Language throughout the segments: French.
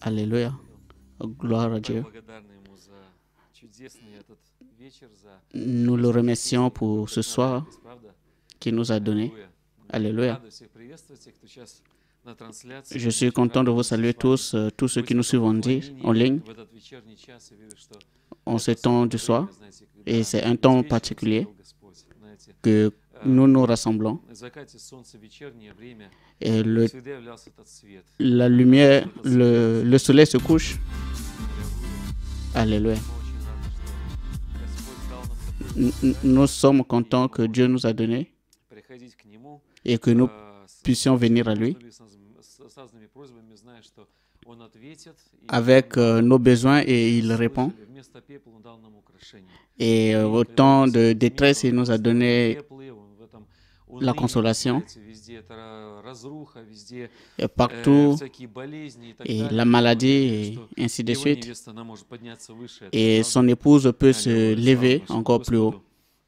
Alléluia. Gloire à Dieu. Nous le remercions pour ce soir qu'il nous a donné. Alléluia. Je suis content de vous saluer tous, tous ceux qui nous suivent en ligne, en ce temps du soir. Et c'est un temps particulier que nous nous rassemblons. Et la lumière, le soleil se couche. Alléluia. Nous sommes contents que Dieu nous a donné et que nous puissions venir à lui avec nos besoins et il répond. Et au temps de détresse, il nous a donné la consolation. Et partout, et la maladie, et ainsi de suite. Et son épouse peut se lever encore plus haut.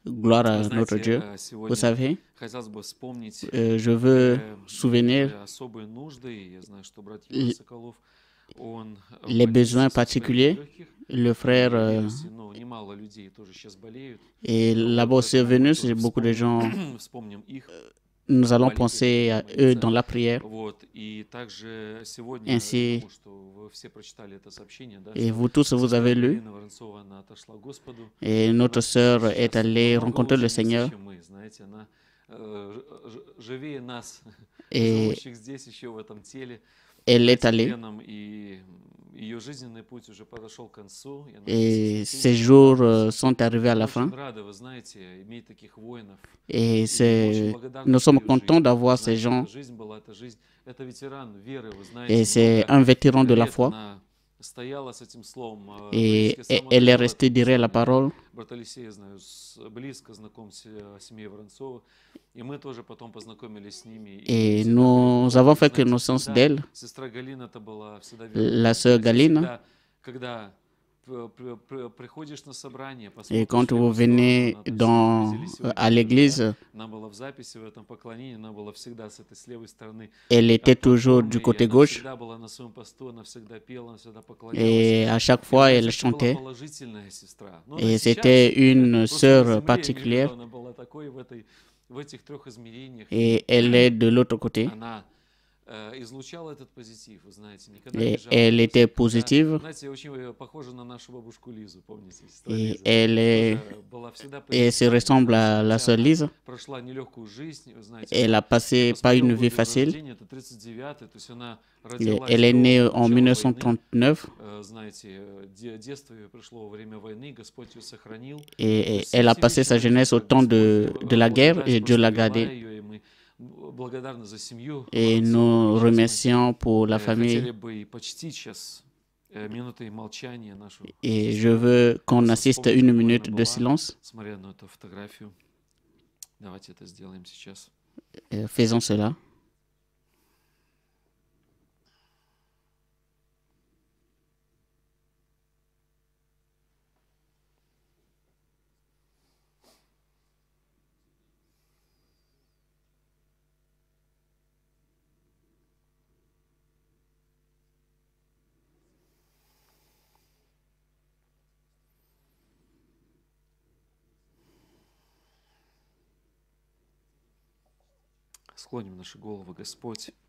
Gloire à notre Dieu. Vous savez, je veux souvenir les besoins particuliers. Le frère et là-bas aussi est venu, c'est beaucoup de gens. Nous allons penser à eux dans la prière. Ainsi, et vous tous, vous avez lu. Et notre sœur est allée rencontrer le Seigneur. Et elle est allée. Et ces jours sont arrivés à la fin. Et nous sommes contents d'avoir ces gens. Et c'est un vétéran de la foi. Et elle est restée derrière la parole. Et nous avons fait connaissance d'elle. La sœur Galina. Et quand vous venez à l'église, elle était toujours du côté gauche. Et à chaque fois, elle chantait. Et c'était une sœur particulière. Et elle est de l'autre côté. Et elle était positive. Et elle se ressemble à la sœur Lise. Elle a passé pas une vie facile. Elle est née en 1939. Et elle a passé sa jeunesse au temps de la guerre et Dieu l'a gardée. Et nous remercions pour la famille. Et je veux qu'on assiste à une minute de silence. Faisons cela.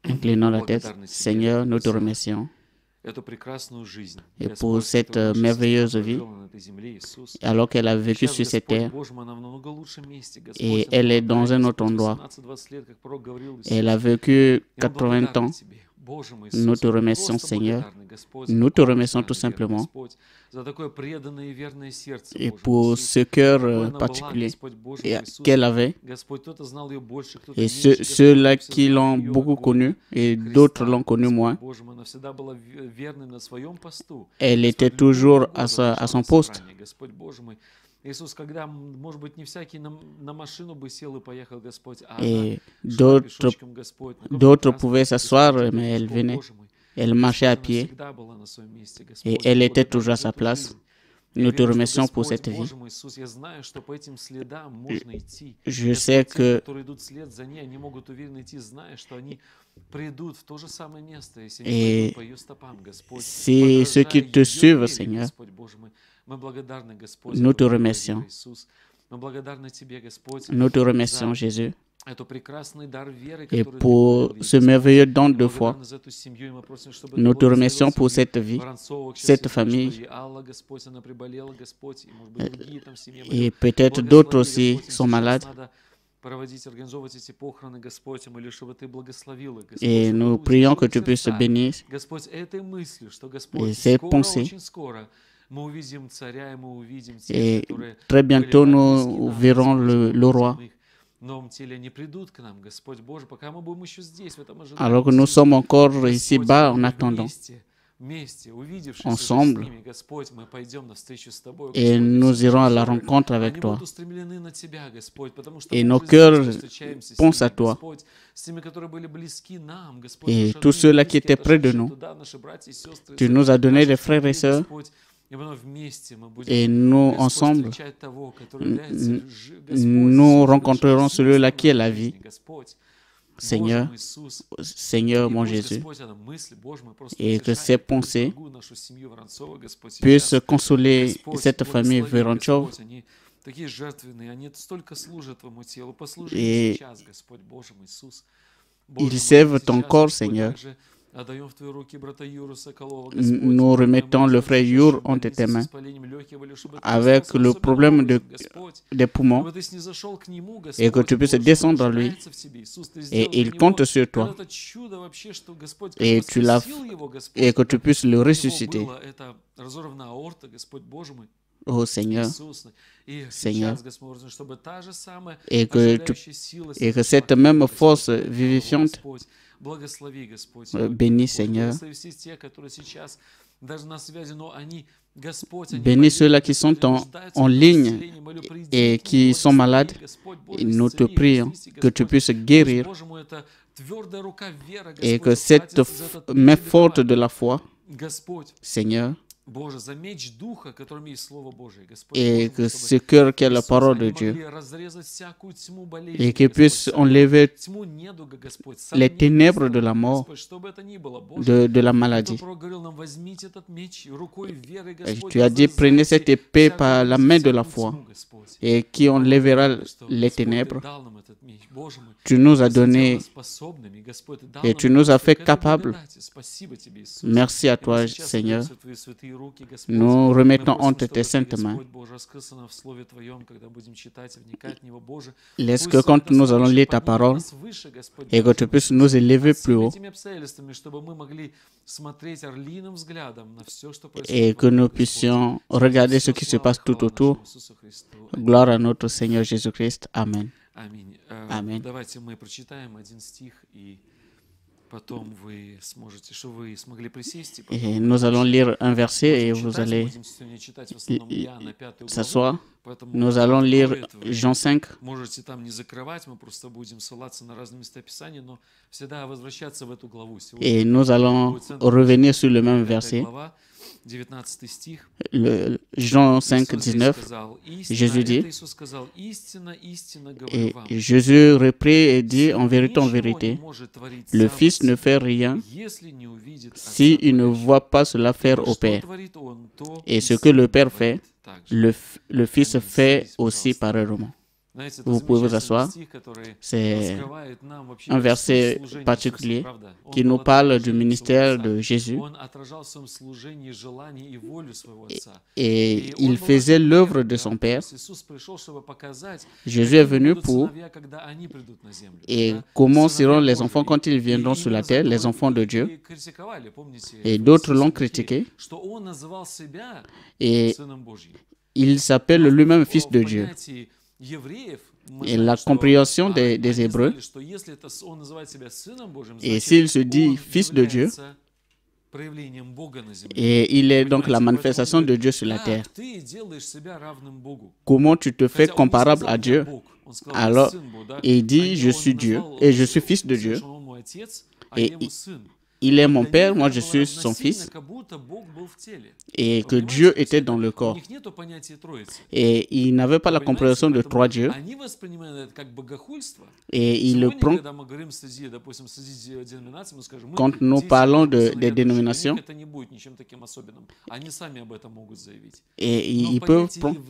Inclinons la tête. Seigneur, nous te remercions et pour cette merveilleuse vie, alors qu'elle a vécu sur cette terre, et elle est dans un autre endroit. Elle a vécu 80 ans. Nous te remercions, Seigneur. Nous te remercions tout simplement. Et pour ce cœur particulier qu'elle avait. Et ceux-là qui l'ont beaucoup connu et d'autres l'ont connu moins. Elle était toujours à son poste. Et d'autres pouvaient s'asseoir, mais elle venait. Elle marchait à pied. Et elle était toujours à sa place. Nous te remercions pour cette vie. Je sais que Et si ceux qui te suivent, Seigneur, nous te remercions. Nous te remercions, Jésus, et pour ce merveilleux don de foi. Nous te remercions pour cette vie, cette famille. Et peut-être d'autres aussi sont malades. Et nous prions que tu puisses bénir ces pensées. Et très bientôt, nous verrons le roi. Alors que nous sommes encore ici-bas en attendant, ensemble, et nous irons à la rencontre avec toi. Et nos cœurs pensent à toi. Et tous ceux-là qui étaient près de nous, tu nous as donné des frères et sœurs. Et nous, ensemble, nous rencontrerons celui-là qui est la vie. Seigneur, Seigneur mon Jésus, et que ces pensées puissent consoler cette famille Veronchov. Et ils servent ton corps, Seigneur. Nous remettons le frère Yur entre tes mains avec le problème des poumons et que tu puisses descendre en lui et il compte sur toi et que tu puisses le ressusciter. Oh Seigneur, Seigneur, et que cette même force vivifiante bénis, Seigneur. Bénis ceux-là qui sont en ligne et qui sont malades. Et nous te prions que tu puisses guérir et que cette main forte de la foi, Seigneur, et que ce cœur qui a la parole de Dieu et qui puisse enlever les ténèbres de la mort, de la maladie. Et tu as dit, prenez cette épée par la main de la foi et qui enlèvera les ténèbres. Tu nous as donné et tu nous as fait capables. Merci à toi, Seigneur. Nous remettons entre tes saintes mains. Laisse que quand nous allons lire ta parole et que tu puisses nous élever plus haut et que nous puissions regarder ce qui se passe tout autour. Gloire à notre Seigneur Jésus-Christ. Amen. Amen. Et nous allons lire un verset et vous allez s'asseoir. Nous allons lire Jean 5. Et nous allons revenir sur le même verset. Jean 5, 19, Jésus dit, et Jésus reprit et dit, en vérité, le Fils ne fait rien s'il ne voit pas cela faire au Père. Et ce que le Père fait, le Fils fait aussi pareillement. Vous pouvez vous asseoir. C'est un verset particulier qui nous parle du ministère de Jésus. Et il faisait l'œuvre de son Père. Jésus est venu pour... Et comment seront les enfants quand ils viendront sur la terre, les enfants de Dieu? Et d'autres l'ont critiqué. Et il s'appelle lui-même Fils de Dieu. Et la compréhension des Hébreux, et s'il se dit Fils de Dieu, et il est donc la manifestation de Dieu sur la terre. Comment tu te fais comparable à Dieu? Alors, il dit, je suis Dieu et je suis Fils de Dieu. Et il est mon père, moi je suis son fils, et que Dieu était dans le corps. Et ils n'avaient pas la compréhension de trois dieux. Et ils le prennent, quand nous parlons des dénominations, et ils peuvent prendre.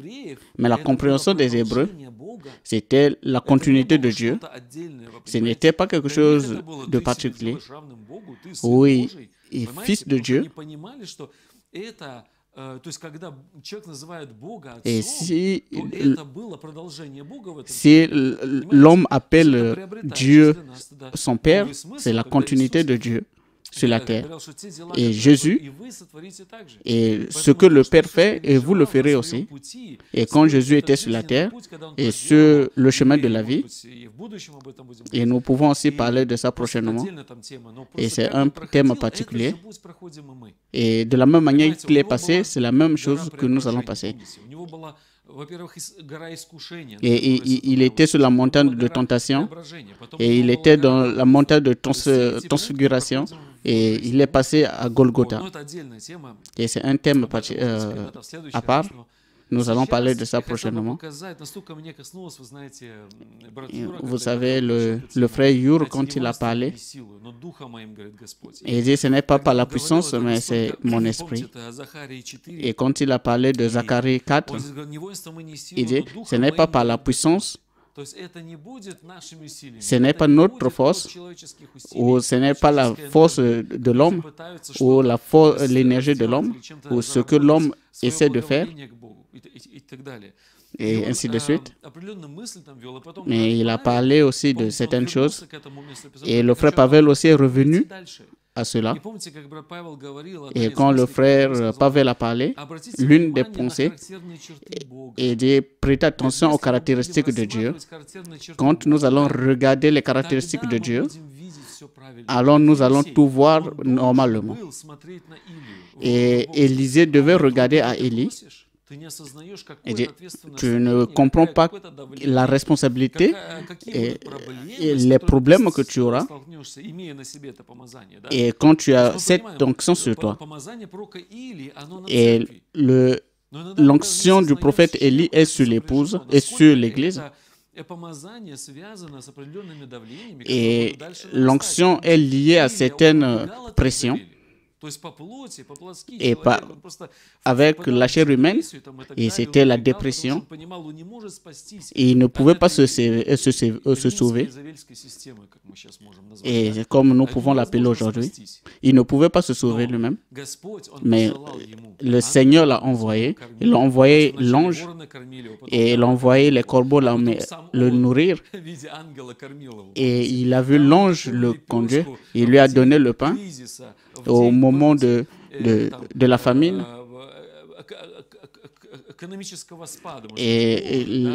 Mais la compréhension des Hébreux, c'était la continuité de Dieu. Ce n'était pas quelque chose de particulier. Oui, et fils de Dieu. Et si l'homme appelle Dieu son Père, c'est la continuité de Dieu sur la terre. Et Jésus, et ce que le Père fait, et vous le ferez aussi. Et quand Jésus était sur la terre, et sur le chemin de la vie, et nous pouvons aussi parler de ça prochainement, et c'est un thème particulier, et de la même manière qu'il est passé, c'est la même chose que nous allons passer. Et il était sur la montagne de tentation, et il était dans la montagne de transfiguration, et il est passé à Golgotha. Et c'est un thème à part. Nous allons parler de ça prochainement. Vous savez, le frère Yur, quand il a parlé, il dit, ce n'est pas par la puissance, mais c'est mon esprit. Et quand il a parlé de Zacharie 4, il dit, ce n'est pas par la puissance, ce n'est pas notre force, ou ce n'est pas la force de l'homme, ou l'énergie de l'homme, ou ce que l'homme essaie de faire, et ainsi de suite. Mais il a parlé aussi de certaines choses, et le frère Pavel aussi est revenu à cela. Et quand le frère Pavel a parlé, l'une des pensées est de prêter attention aux caractéristiques de Dieu. Quand nous allons regarder les caractéristiques de Dieu, alors nous allons tout voir normalement. Et Élisée devait regarder à Élie. Et dire, tu ne comprends pas la responsabilité et les problèmes que tu auras. Et quand tu as cette onction sur toi, et l'onction du prophète Élie est sur l'épouse et sur l'église, et l'onction est liée à certaines pressions. Et avec la chair humaine, et c'était la dépression, et il ne pouvait pas se sauver. Et comme nous pouvons l'appeler aujourd'hui, il ne pouvait pas se sauver lui-même. Mais le Seigneur l'a envoyé. Il a envoyé l'ange et il a envoyé les corbeaux le nourrir. Et il a vu l'ange le conduire. Il lui a donné le pain au moment de la famine. Et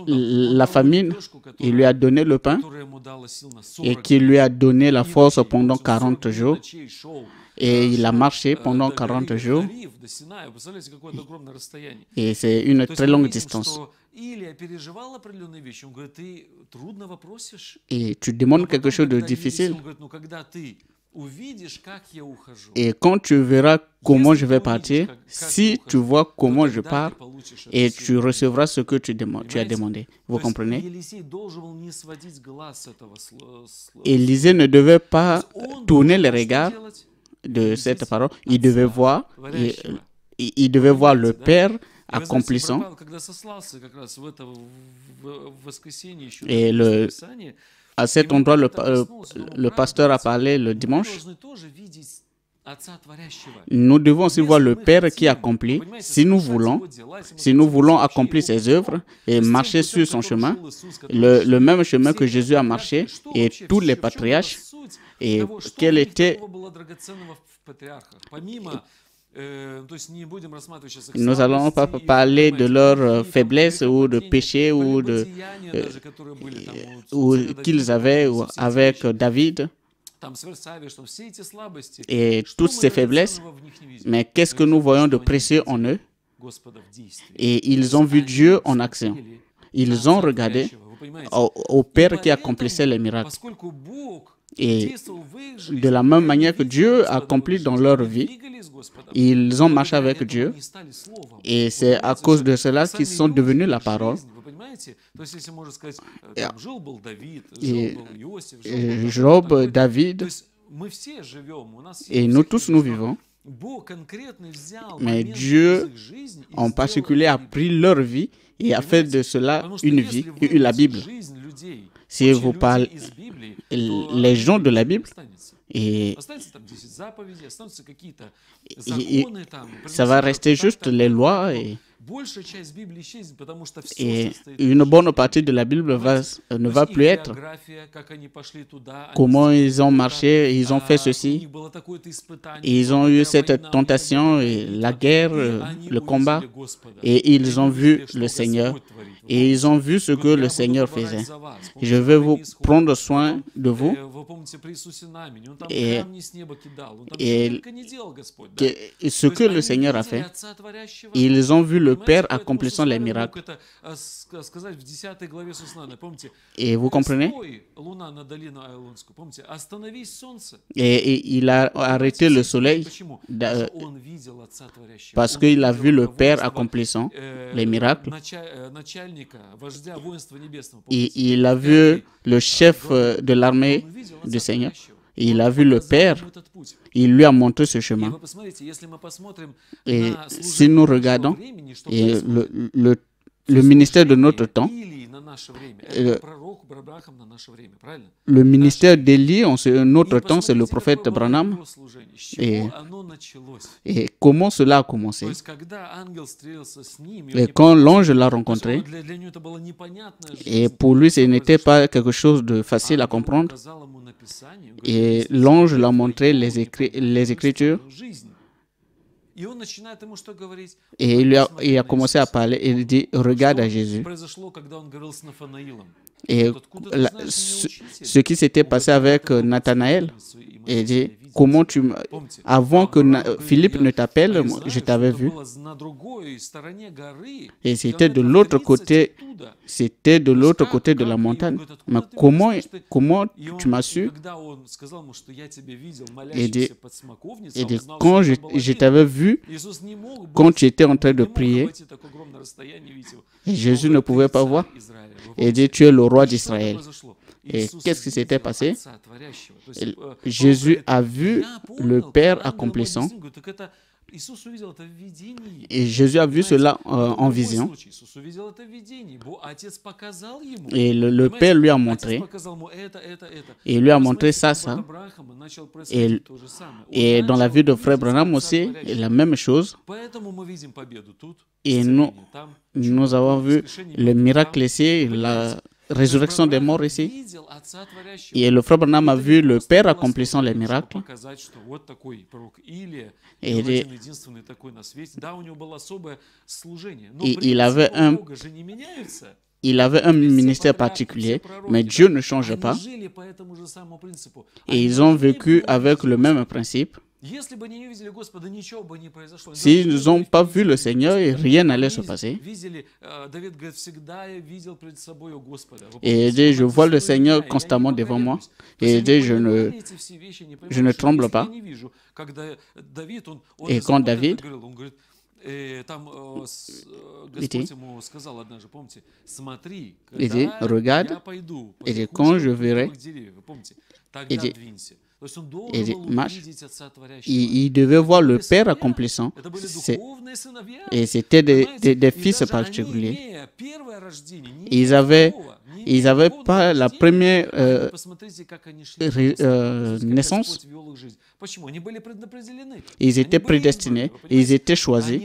la famine, il lui a donné le pain et qui lui a donné la force pendant 40 jours. Et il a marché pendant 40 jours. Et c'est une très longue distance. Et tu demandes quelque chose de difficile. Et quand tu verras comment je vais partir, si tu vois comment je pars, et tu recevras ce que tu as demandé. Vous comprenez? Élisée ne devait pas tourner les regards de cette parole. Il devait voir le Père accomplissant. Et à cet endroit, le pasteur a parlé le dimanche. Nous devons aussi voir le Père qui accomplit. Si nous voulons accomplir ses œuvres et marcher sur son chemin, le même chemin que Jésus a marché et tous les patriarches, et quel était... Nous n'allons pas parler de leur faiblesse ou de péché ou qu'ils avaient avec David et toutes ces faiblesses. Mais qu'est-ce que nous voyons de précieux en eux? Et ils ont vu Dieu en action. Ils ont regardé au Père qui accomplissait les miracles. Et de la même manière que Dieu accomplit dans leur vie, ils ont marché avec Dieu. Et c'est à cause de cela qu'ils sont devenus la parole. Et Job, David, et nous tous nous vivons. Mais Dieu, en particulier, a pris leur vie et a fait de cela une vie, la Bible. Si vous parlez les gens de la Bible, et ça va rester juste les lois et une bonne partie de la Bible ne va plus être. Comment ils ont marché, ils ont fait ceci, ils ont eu cette tentation, et la guerre, le combat, et ils ont vu le Seigneur, et ils ont vu ce que le Seigneur faisait. Je vais vous prendre soin de vous. Et ce que le Seigneur a fait, ils ont vu le Père accomplissant les miracles. Et vous comprenez? Et il a arrêté le soleil parce qu'il a vu le Père accomplissant les miracles. Et il a vu le chef de l'armée du Seigneur. Il a vu le Père, il lui a montré ce chemin. Et si nous regardons et le ministère de notre temps, le ministère d'Élie en notre temps, c'est le prophète Branham. Et comment cela a commencé? Et quand l'ange l'a rencontré, et pour lui, ce n'était pas quelque chose de facile à comprendre. Et l'ange l'a montré les Écritures. Et il a commencé à parler et il dit, regarde à Jésus. Et ce qui s'était passé avec Nathanaël, il dit, comment avant que Philippe ne t'appelle, je t'avais vu. Et c'était de l'autre côté, de la montagne. Mais comment tu m'as su? Il dit, quand je t'avais vu, quand tu étais en train de prier, et Jésus ne pouvait pas voir. Il dit, tu es le roi d'Israël. Et qu'est-ce qui s'était passé? Jésus a vu le Père accomplissant. Et Jésus a vu cela en vision. Et le Père lui a montré. Et il lui a montré ça. Et dans la vie de Frère Branham aussi, la même chose. Et nous avons vu le miracle ici, la résurrection des morts ici. Et le Frère Branham a vu le Père accomplissant les miracles. Et il avait un ministère particulier, mais Dieu ne change pas. Et ils ont vécu avec le même principe. S'ils n'ont pas vu le Seigneur, rien n'allait se passer. Et il dit, je vois le Seigneur constamment devant moi. Et il dit, je ne tremble pas. Et quand David, il dit, regarde, il dit, quand je verrai, il dit, marche. Il devait voir le Père accomplissant. Et c'était des fils particuliers. Ils n'avaient pas la première naissance. Ils étaient prédestinés, ils étaient choisis.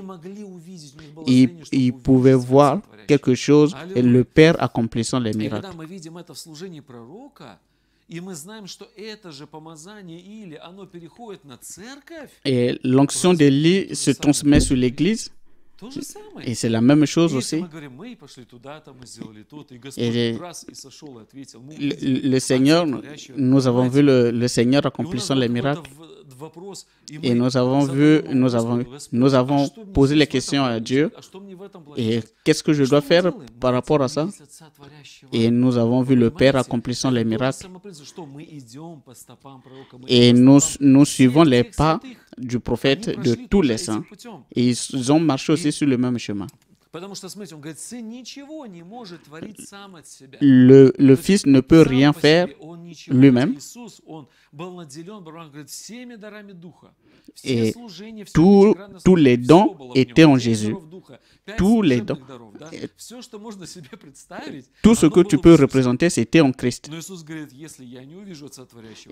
Ils pouvaient voir quelque chose et le Père accomplissant les miracles. Et l'onction d'Élie se transmet sur l'Église. Et c'est la même chose aussi. Et le Seigneur, nous avons vu le Seigneur accomplissant les miracles. Et nous avons posé les questions à Dieu. Et qu'est-ce que je dois faire par rapport à ça? Et nous avons vu le Père accomplissant les miracles. Et nous suivons les pas du prophète de tous les saints. Et ils ont marché aussi sur le même chemin. Le Fils ne peut rien faire lui-même. Et tous les dons étaient en Jésus. Tous les dons. Tout ce que tu peux représenter, c'était en Christ.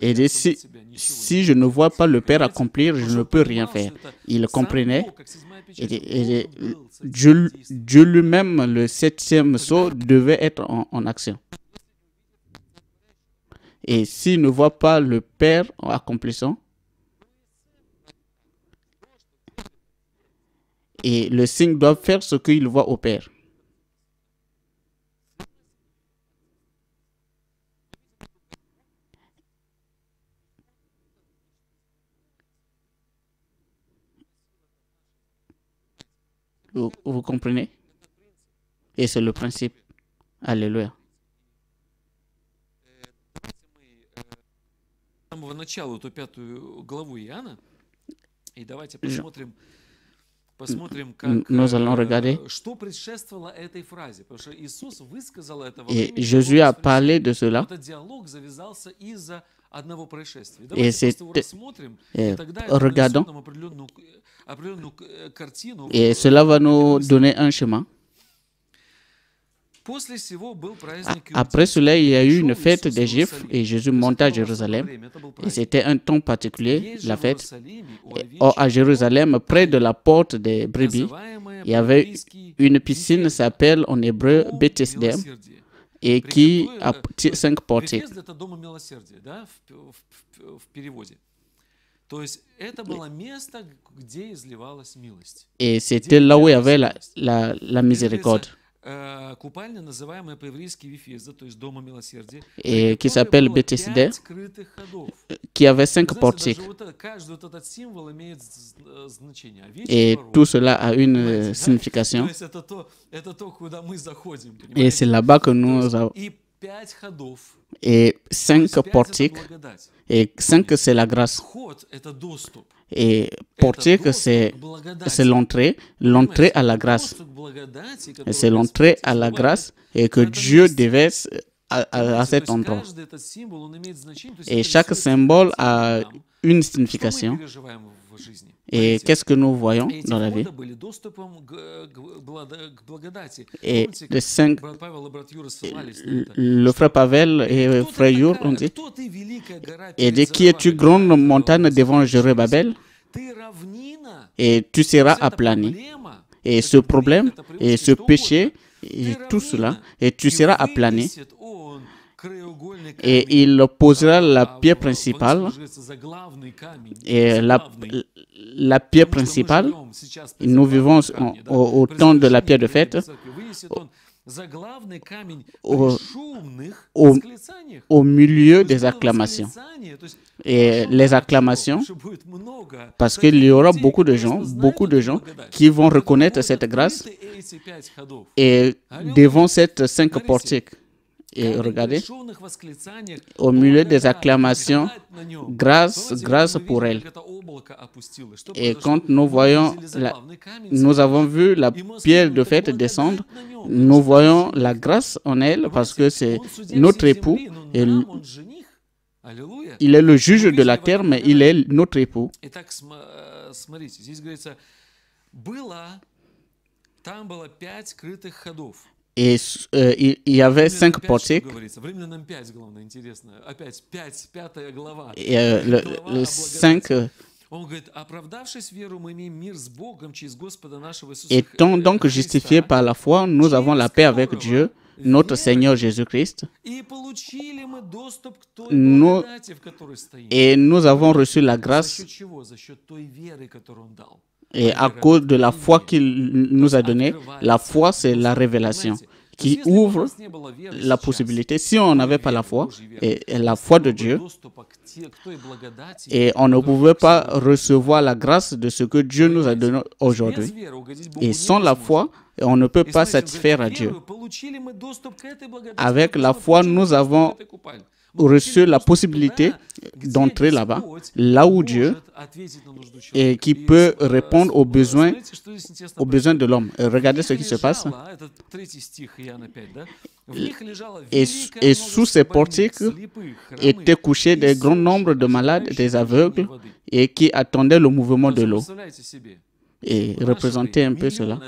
Et si je ne vois pas le Père accomplir, je ne peux rien faire. Il comprenait. Et Dieu lui-même, le septième sceau, devait être en action. Et s'il ne voit pas le Père accomplissant, et le signe doit faire ce qu'il voit au Père. Vous comprenez? Et c'est le principe. Alléluia. Nous allons regarder. Et Jésus a parlé de cela. Et regardons. Et cela va nous donner un chemin. Après cela, il y a eu une fête des Juifs et Jésus monta à Jérusalem. Et c'était un temps particulier, la fête. Or, à Jérusalem, près de la porte des brebis, il y avait une piscine qui s'appelle en hébreu Bethesda et qui a 5 portiques. Et c'était là où il y avait la miséricorde. Et qui s'appelle Bethesda, qui avait 5 portiques. Et tout cela a une signification. Et c'est là-bas que nous avons. Et 5 portiques. Et 5, c'est la grâce. Et portique, c'est l'entrée à la grâce. C'est l'entrée à la grâce et que Dieu devait à cet endroit. Et chaque symbole a une signification. Et qu'est-ce que nous voyons dans la vie? Et les 5, le frère Pavel et le frère Yur ont dit, et de qui es-tu grande montagne devant Jérusalem? Et tu seras aplani. Et ce problème, et ce péché, et tout cela, et tu seras aplani. Et il posera la pierre principale. Et la pierre principale, nous vivons au temps de la pierre de fête, au milieu des acclamations. Et les acclamations, parce qu'il y aura beaucoup de gens qui vont reconnaître cette grâce et devant cette 5 portiques. Et regardez, au milieu des acclamations, grâce pour elle. Et quand nous voyons, nous avons vu la pierre de fête descendre, nous voyons la grâce en elle parce que c'est notre époux. Et il est le juge de la terre, mais il est notre époux. Et il y avait 5 portiques. Et le 5. Étant donc justifiés par la foi, nous avons la paix avec Dieu, notre Seigneur Jésus-Christ. Et nous avons reçu la grâce Et à cause de la foi qu'il nous a donnée, la foi, c'est la révélation qui ouvre la possibilité. Si on n'avait pas la foi, et la foi de Dieu, et on ne pouvait pas recevoir la grâce de ce que Dieu nous a donné aujourd'hui. Et sans la foi, on ne peut pas satisfaire à Dieu. Avec la foi, nous avons reçu la possibilité d'entrer là-bas, là où Dieu, et qui peut répondre aux besoins de l'homme. Regardez ce qui se passe. Et sous ces portiques étaient couchés des grands nombres de malades, des aveugles, et qui attendaient le mouvement de l'eau. Et représenter un peu cela.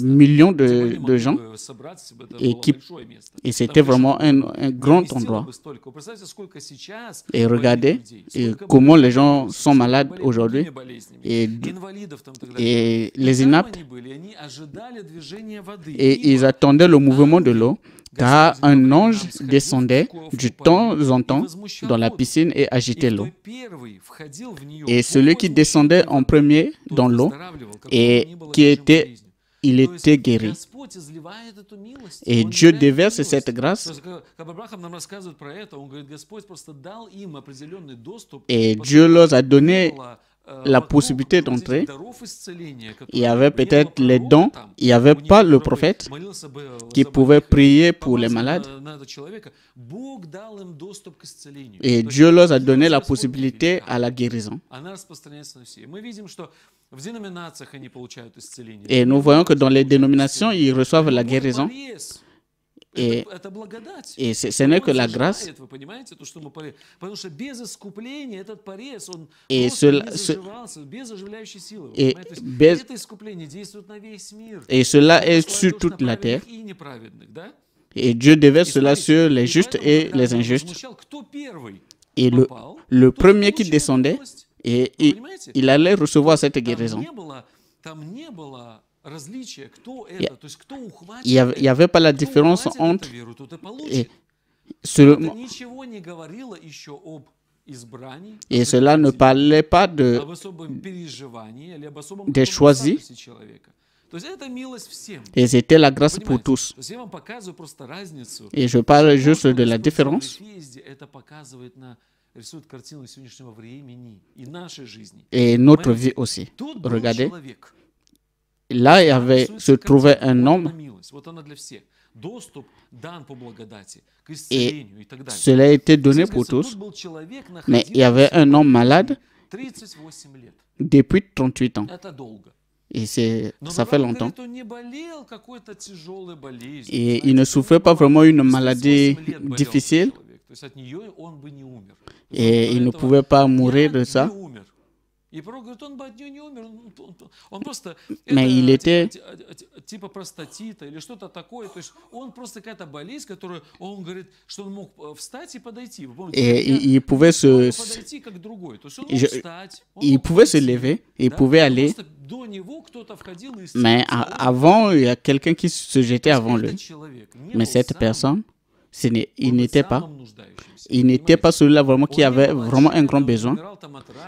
Millions de gens. Et c'était vraiment un grand endroit. Et regardez comment les gens sont malades aujourd'hui. Et les inaptes. Et ils attendaient le mouvement de l'eau. Car un ange descendait de temps en temps dans la piscine et agitait l'eau. Et celui qui descendait en premier dans l'eau, et il était guéri. Et Dieu déverse cette grâce. Et Dieu leur a donné la possibilité d'entrer. Il y avait peut-être les dons, il n'y avait pas le prophète qui pouvait prier pour les malades. Et Dieu leur a donné la possibilité à la guérison. Et nous voyons que dans les dénominations, ils reçoivent la guérison. Et ce n'est que la grâce. Et cela est sur toute la terre. Et Dieu déverse cela sur les justes et les injustes. Et le premier qui descendait, et il allait recevoir cette guérison. Il n'y avait pas la différence entre... Et cela ne parlait pas des choisis. Et c'était la grâce pour tous. Et je parle juste de la différence. Et notre vie aussi. Regardez. Là, se trouvait un homme. Et cela a été donné pour tous. Mais il y avait un homme malade depuis 38 ans. Et ça fait longtemps. Et il ne souffrait pas vraiment une maladie difficile. Et il ne pouvait pas mourir de ça. Mais il était... Et il pouvait il pouvait se lever, il pouvait aller. Mais avant, il y a quelqu'un qui se jetait avant lui. Mais cette personne, il n'était pas celui-là vraiment qui avait vraiment un grand besoin.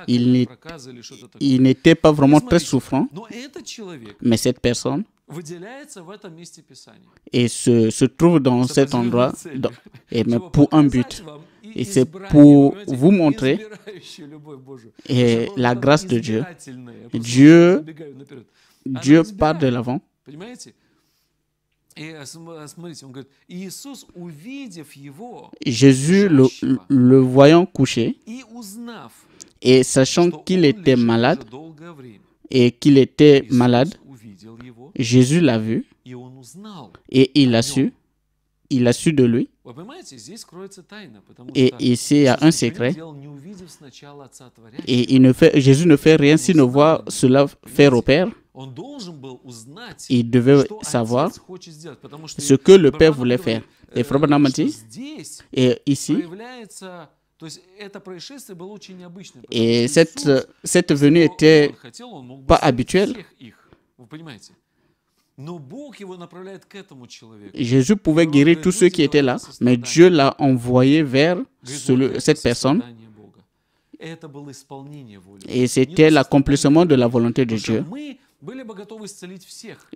Il n'était pas vraiment très souffrant. Mais cette personne et se trouve dans cet endroit mais pour un but. Et c'est pour vous montrer la grâce de Dieu. Dieu part de l'avant. Jésus, le voyant couché, et sachant qu'il était malade, Jésus l'a vu, et il a su de lui. Et ici, il y a un secret. Et Jésus ne fait rien s'il ne voit cela faire au Père. Il devait savoir ce que le Père voulait faire. Et Frère Branham dit, et ici, et cette venue n'était pas habituelle. Jésus pouvait guérir tous ceux qui étaient là, mais Dieu l'a envoyé vers cette personne. Et c'était l'accomplissement de la volonté de Dieu.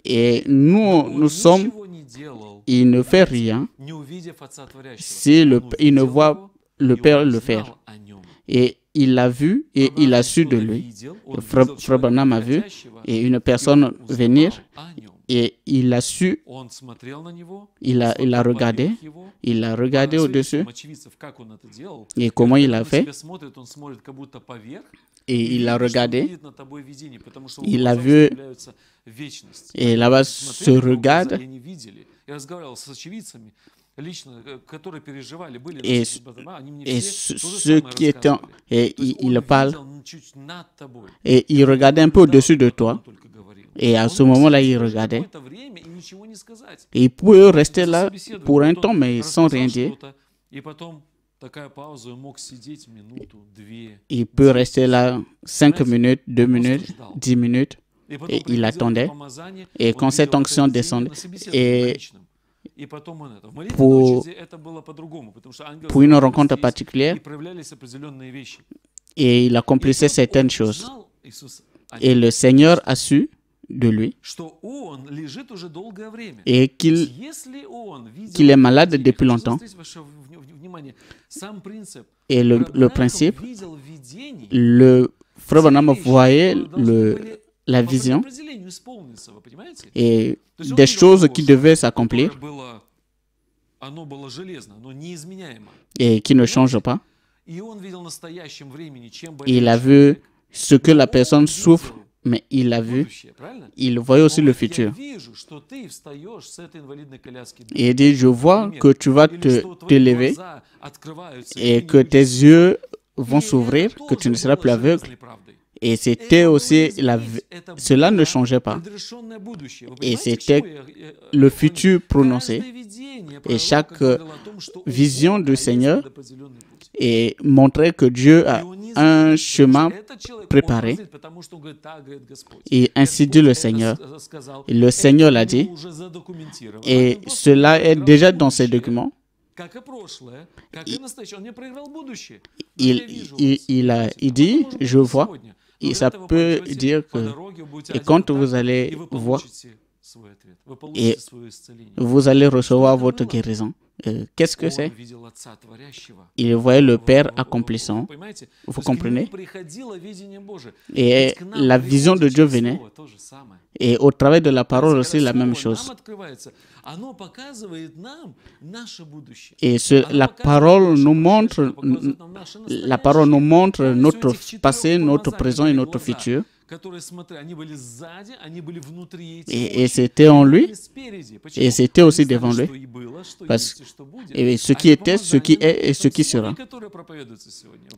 Et nous sommes, il ne fait rien si il ne voit le Père le faire. Et il l'a vu et il a su de lui. Frère Branham a vu et une personne venir et il a su, il a regardé au-dessus. Et comment il a fait? Et il a regardé, il a vu, et là-bas se regarde. Et ceux qui étaient, et il parle, et il regardait un peu au-dessus de toi. Et à ce moment-là, il regardait. Et il pouvait rester là pour un temps, mais sans rien dire. Il peut rester là 5 minutes, 2 minutes, 10 minutes. Et il attendait. Et quand cette onction descendait, et pour une rencontre particulière, et il accomplissait certaines choses. Et le Seigneur a su de lui et qu'il est malade depuis longtemps. Et le principe, le frère Branham voyait la vision et des choses qui devaient s'accomplir et qui ne changent pas. Il a vu ce que la personne souffre, mais il a vu, il voyait aussi le futur. Et il dit, je vois que tu vas te lever et que tes yeux vont s'ouvrir, que tu ne seras plus aveugle. Et c'était aussi, cela ne changeait pas. Et c'était le futur prononcé. Et chaque vision du Seigneur montrait que Dieu a un chemin préparé. Et ainsi dit le Seigneur. Et le Seigneur l'a dit. Et cela est déjà dans ces documents. Il dit, je vois. Et ça peut dire que, et quand vous allez voir, et vous allez recevoir votre guérison. Qu'est-ce que c'est? Il voyait le Père accomplissant. Vous comprenez? Et la vision de Dieu venait. Et au travers de la parole aussi, la même chose. Et la parole nous montre notre passé, notre présent et notre futur. Et c'était en lui, et c'était aussi devant lui. Et ce qui était, ce qui est et ce qui sera.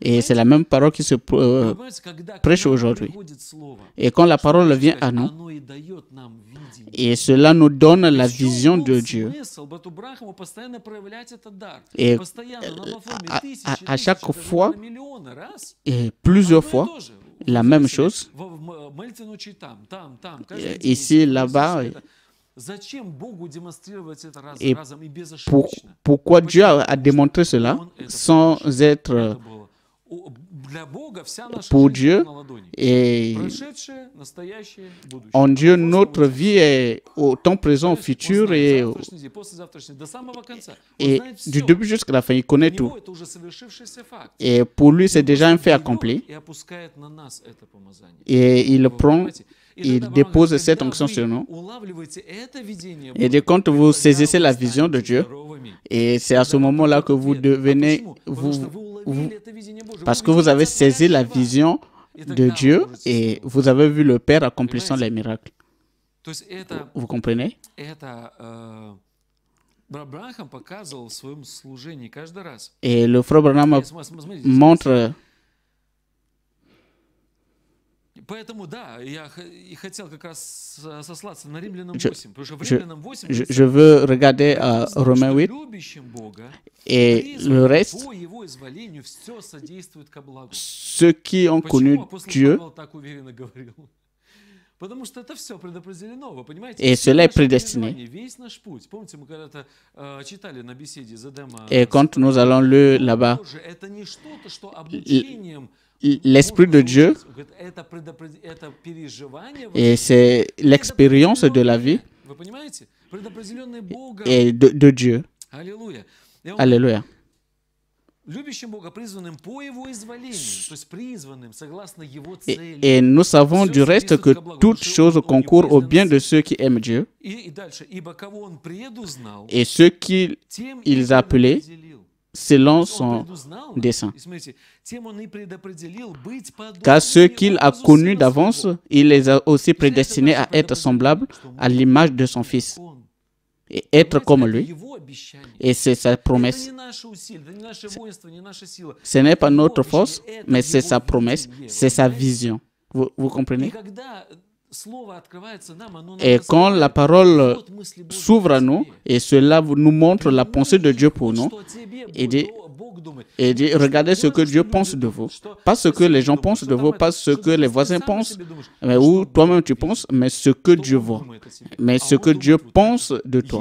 Et c'est la même parole qui se prêche aujourd'hui. Et quand la parole vient à nous, et cela nous donne la vision de Dieu. Et à chaque fois, et plusieurs fois, la même chose. Ici, là-bas. Et pourquoi Dieu a démontré cela sans être pour Dieu? Et en Dieu, notre vie est au temps présent, au futur et du début jusqu'à la fin, il connaît tout. Et pour lui, c'est déjà un fait accompli. Et il prend, il dépose cette onction sur nous. Et dès quand vous saisissez la vision de Dieu, et c'est à ce moment-là que vous devenez, parce que vous avez saisi la vision de Dieu et vous avez vu le Père accomplissant les miracles. Vous comprenez? Et le frère Branham montre. Je veux regarder à Romains 8 et le reste, ceux qui ont connu Dieu, et cela est prédestiné. Et quand nous allons lire là-bas, l'Esprit de Dieu, et c'est l'expérience de la vie et de Dieu. Alléluia. Et nous savons du reste que toutes choses concourent au bien de ceux qui aiment Dieu. Et ceux qu'il a appelés selon son dessein. Car ceux qu'il a connus d'avance, il les a aussi prédestinés à être semblables à l'image de son Fils et être comme lui. Et c'est sa promesse. Ce n'est pas notre force, mais c'est sa promesse, c'est sa vision. Vous comprenez? Et quand la parole s'ouvre à nous, et cela nous montre la pensée de Dieu pour nous, et dit, regardez ce que Dieu pense de vous. Pas ce que les gens pensent de vous, pas ce que les voisins pensent, mais où toi-même tu penses, mais ce que Dieu voit, mais ce que Dieu pense de toi.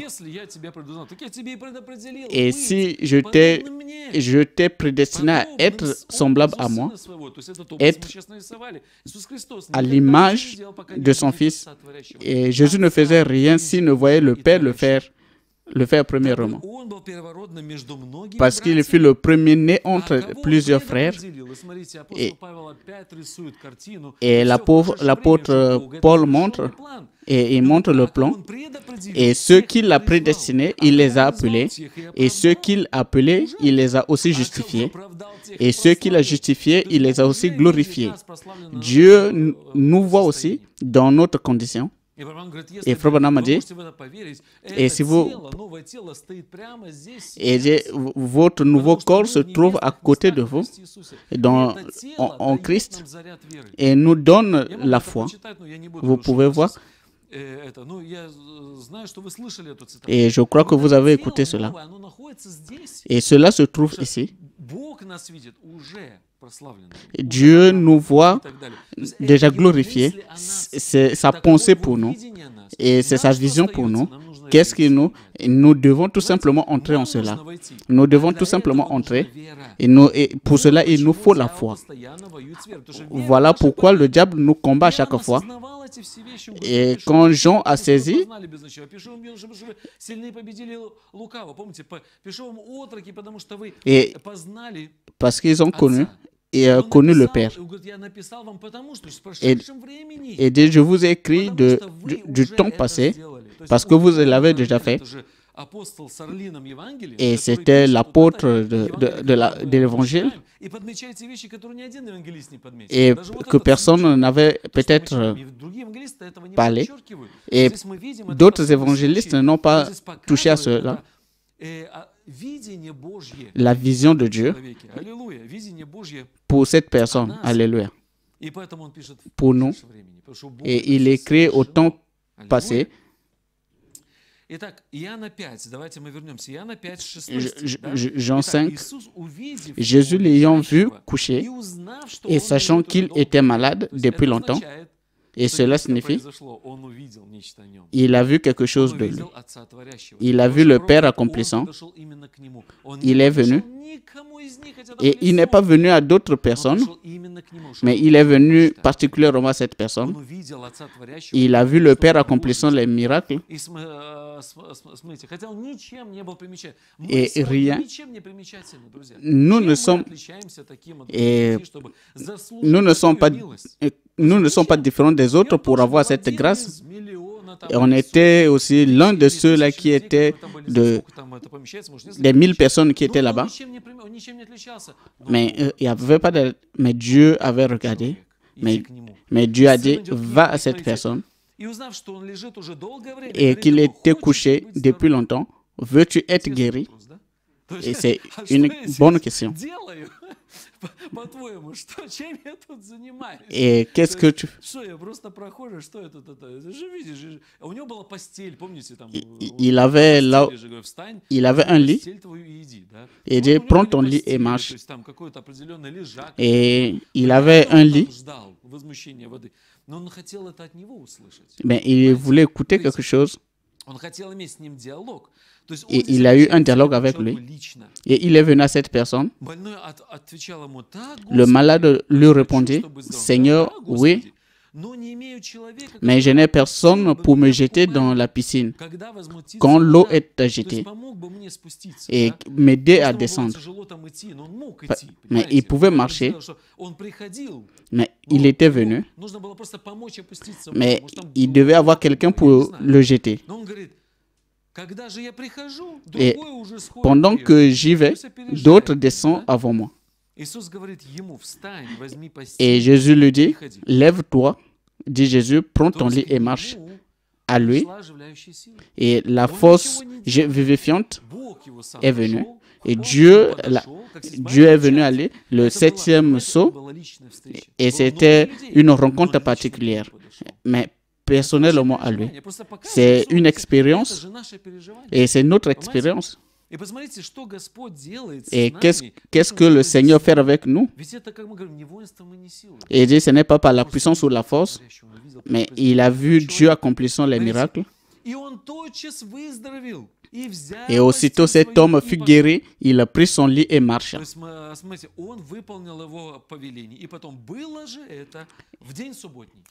Et si je t'ai prédestiné à être semblable à moi, être à l'image de son Fils, et Jésus ne faisait rien s'il ne voyait le Père le faire premièrement. Parce qu'il fut le premier-né entre plusieurs frères. Et l'apôtre Paul montre, et il montre le plan. Et ceux qu'il a prédestinés, il les a appelés. Et ceux qu'il a appelés, il les a aussi justifiés. Et ceux qu'il a justifiés, il les a aussi glorifiés. Dieu nous voit aussi dans notre condition. Et Frère Branham a dit, et si votre nouveau corps se trouve à côté de vous, en Christ, et nous donne la foi. Vous pouvez voir. Et je crois que vous avez écouté cela. Et cela se trouve ici. Dieu nous voit déjà glorifiés. C'est sa pensée pour nous. Et c'est sa vision pour nous. Qu'est-ce que nous devons tout simplement entrer en cela. Nous devons tout simplement entrer. Et pour cela, il nous faut la foi. Voilà pourquoi le diable nous combat à chaque fois. Et quand Jean a saisi, et parce qu'ils ont connu le Père. Et dit, je vous ai écrit du temps passé, parce que vous l'avez déjà fait. Et c'était l'apôtre de l'évangile. Et que personne n'avait peut-être parlé. Et d'autres évangélistes n'ont pas touché à cela. La vision de Dieu pour cette personne. Alléluia. Pour nous. Et il écrit au temps passé. Jean 5, Jésus l'ayant vu coucher et sachant qu'il était malade depuis longtemps, et cela signifie, il a vu quelque chose de lui. Il a vu le Père accomplissant. Il est venu. Et il n'est pas venu à d'autres personnes, mais il est venu particulièrement à cette personne. Il a vu le Père accomplissant les miracles. Et rien. Nous ne sommes pas différents des autres pour avoir cette grâce. Et on était aussi l'un de ceux-là qui étaient des 1000 personnes qui étaient là-bas. Mais il y avait pas mais Dieu avait regardé. Mais Dieu a dit, va à cette personne. Et qu'il était couché depuis longtemps. Veux-tu être guéri? Et c'est une bonne question. Et qu'est-ce que tu fais? Il avait un lit. Et il dit, prends ton lit et marche. Et il avait un lit. Mais il voulait écouter quelque chose. Et il a eu un dialogue avec lui. Et il est venu à cette personne. Le malade lui répondit, « Seigneur, oui, mais je n'ai personne pour me jeter dans la piscine quand l'eau est agitée et m'aider à descendre. » Mais il pouvait marcher, mais il était venu, mais il devait avoir quelqu'un pour le jeter. Et pendant que j'y vais, d'autres descendent avant moi. Et Jésus lui dit, « Lève-toi, dit Jésus, prends ton lit et marche. » À lui, et la force vivifiante est venue. Et Dieu est venu à lui, le 7e saut, et c'était une rencontre particulière, mais personnellement à lui. C'est une expérience, et c'est notre expérience. Et qu'est-ce que le Seigneur fait avec nous? Et il dit, ce n'est pas par la puissance ou la force, mais il a vu Dieu accomplissant les miracles. Et aussitôt cet homme fut guéri, il a pris son lit et marcha.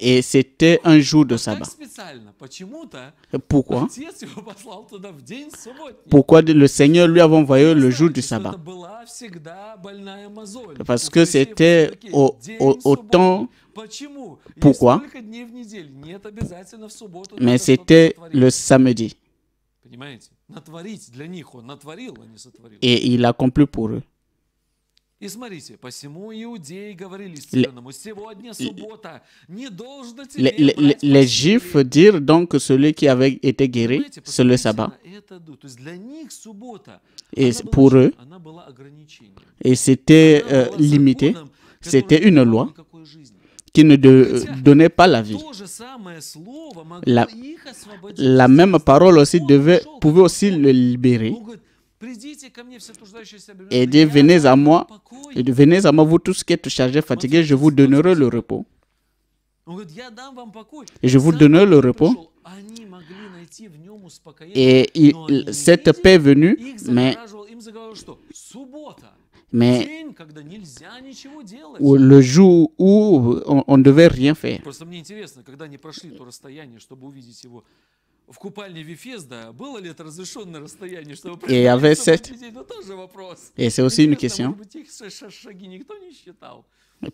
Et c'était un jour de sabbat. Pourquoi? Pourquoi le Seigneur lui a envoyé le jour du sabbat? Parce que c'était au temps. Pourquoi? Mais c'était le samedi. Et il accomplit pour eux. Les Juifs dirent donc que celui qui avait été guéri, c'est le sabbat. Et pour eux, et c'était limité, c'était une loi qui ne donnait pas la vie. La même parole aussi pouvait aussi le libérer. Et dit, venez à moi, vous tous qui êtes chargés, fatigués, je vous donnerai le repos. Et je vous donnerai le repos. Et cette paix est venue, mais le jour où on ne devait rien faire. Et avec cette... Et c'est aussi une question.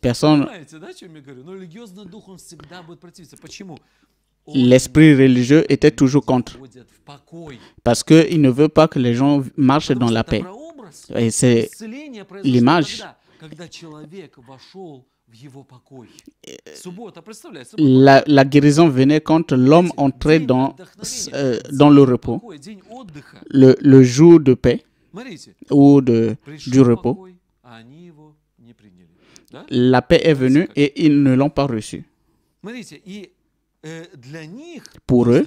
Personne... L'esprit religieux était toujours contre. Parce qu'il ne veut pas que les gens marchent dans la paix. Et c'est l'image. La guérison venait quand l'homme entrait dans le repos, le jour de paix ou du repos. La paix est venue et ils ne l'ont pas reçue. Pour eux,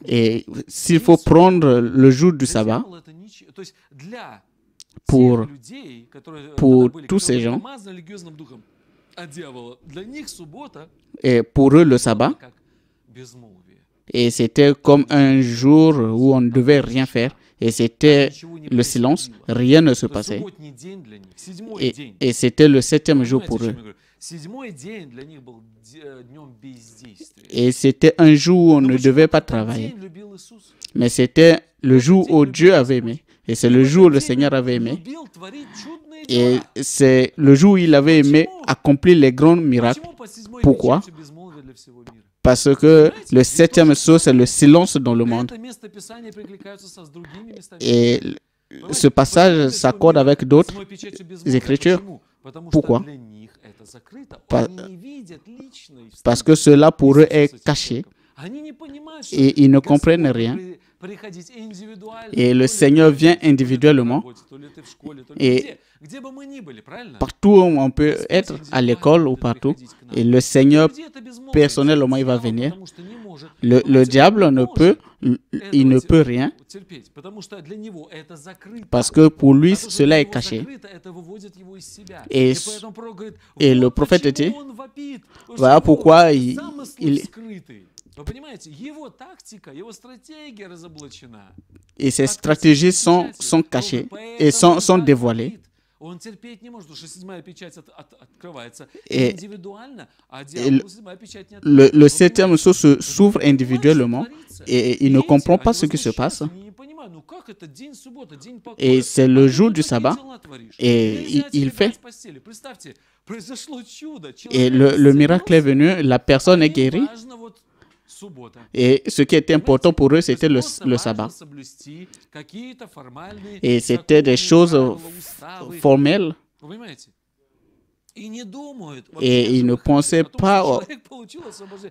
et s'il faut prendre le jour du sabbat, pour tous ces gens, et pour eux le sabbat, et c'était comme un jour où on ne devait rien faire, et c'était le silence, rien ne se passait. Et c'était le 7e jour pour eux. Et c'était un jour où on ne devait pas travailler. Mais c'était le jour où Dieu avait aimé. Et c'est le jour où le Seigneur avait aimé. Et c'est le jour où il avait aimé accomplir les grands miracles. Pourquoi? Parce que le 7e saut, c'est le silence dans le monde. Et ce passage s'accorde avec d'autres écritures. Pourquoi? Parce que cela pour eux est caché et ils ne comprennent rien. Et le Seigneur vient individuellement et partout où on peut être, à l'école ou partout, et le Seigneur personnellement il va venir. Le diable il ne peut rien parce que pour lui cela est caché. Et le prophète dit, voilà pourquoi Et ses stratégies sont cachées et sont dévoilées. Et le septième sceau s'ouvre individuellement et il ne comprend pas ce qui se passe. Et c'est le jour du sabbat et il fait. Et le miracle est venu, la personne est guérie. Et ce qui était important pour eux, c'était le sabbat. Et c'était des choses formelles. Et ils ne pensaient pas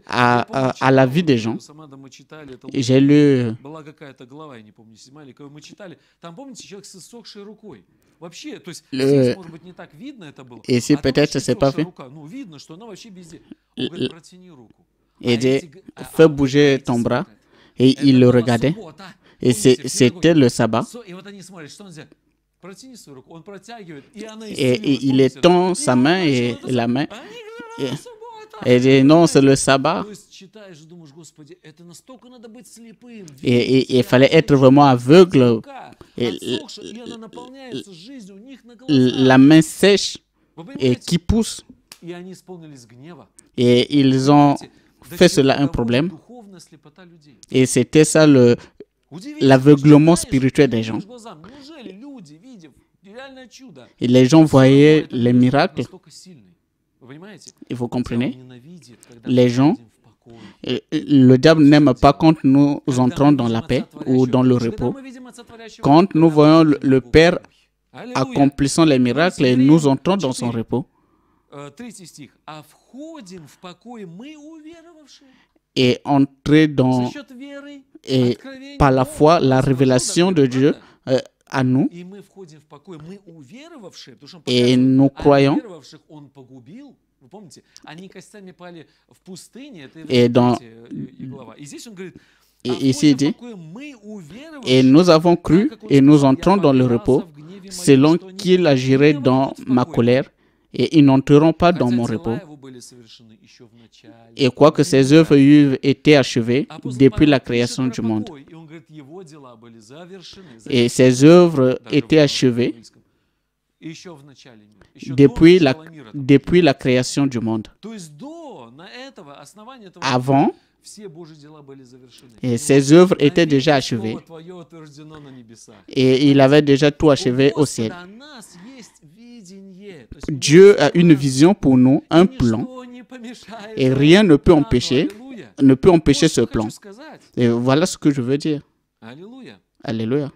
à la vie des gens. J'ai lu... Ici, peut-être, c'est pas fait. Et dit, fais bouger ton bras. Et il le regardait. Et c'était le sabbat. Et il étend sa main et la main. Et dit, non, c'est le sabbat. Et il fallait être vraiment aveugle. Et la main sèche et qui pousse. Et ils ont fait cela un problème. Et c'était ça l'aveuglement spirituel des gens. Et les gens voyaient les miracles. Et vous comprenez? Les gens, le diable n'aime pas quand nous entrons dans la paix ou dans le repos. Quand nous voyons le Père accomplissant les miracles et nous entrons dans son repos. Et entrer dans... Et par la foi, la révélation de Dieu à nous. Et nous croyons. Et ici il dit, et nous avons cru et nous entrons dans le repos, selon qu'il agirait dans ma colère, et ils n'entreront pas dans mon repos. Et quoique ses œuvres eussent été achevées depuis la création du monde. Et ses œuvres étaient achevées depuis la création du monde. Avant, et ses œuvres étaient déjà achevées. Et il avait déjà tout achevé au ciel. Dieu a une vision pour nous, un plan, et rien ne peut empêcher ce plan. Et voilà ce que je veux dire. Alléluia.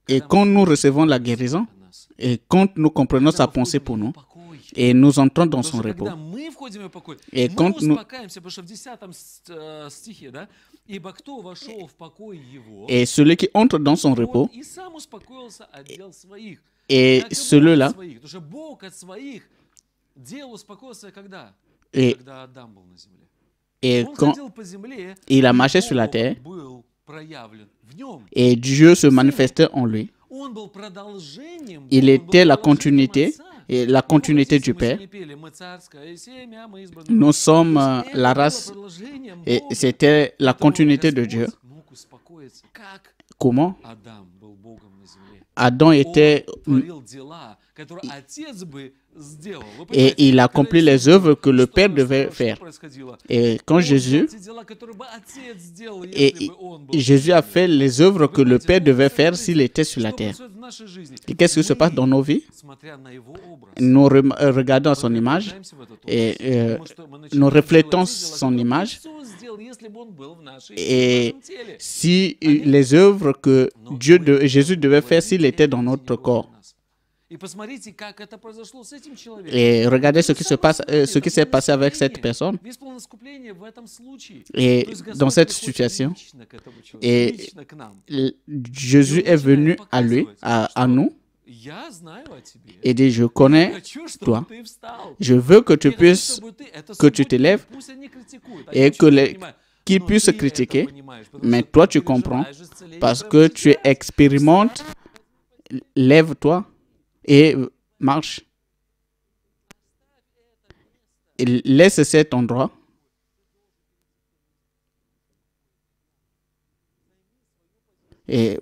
Et quand nous recevons la guérison, et quand nous comprenons sa pensée pour nous, et nous entrons dans son repos, et quand nous... Et celui qui entre dans son repos, et celui-là, et quand il a marché sur la terre, et Dieu se manifestait en lui. Il était la continuité du Père. Nous sommes la race et c'était la continuité de Dieu. Comment? Adam était... Et il accomplit les œuvres que le Père devait faire. Et quand Jésus a fait les œuvres que le Père devait faire s'il était sur la terre. Et qu'est-ce qui se passe dans nos vies? Nous regardons son image et nous reflétons son image. Et si les œuvres que Jésus devait faire s'il était dans notre corps. Et regardez ce qui s'est passé avec cette personne. Et dans cette situation, et Jésus est venu à lui, à nous, et dit, je connais toi. Je veux que tu te lèves et qu'ils puissent critiquer. Mais toi, tu comprends parce que tu expérimentes. Lève-toi et marche. laisse cet endroit. Et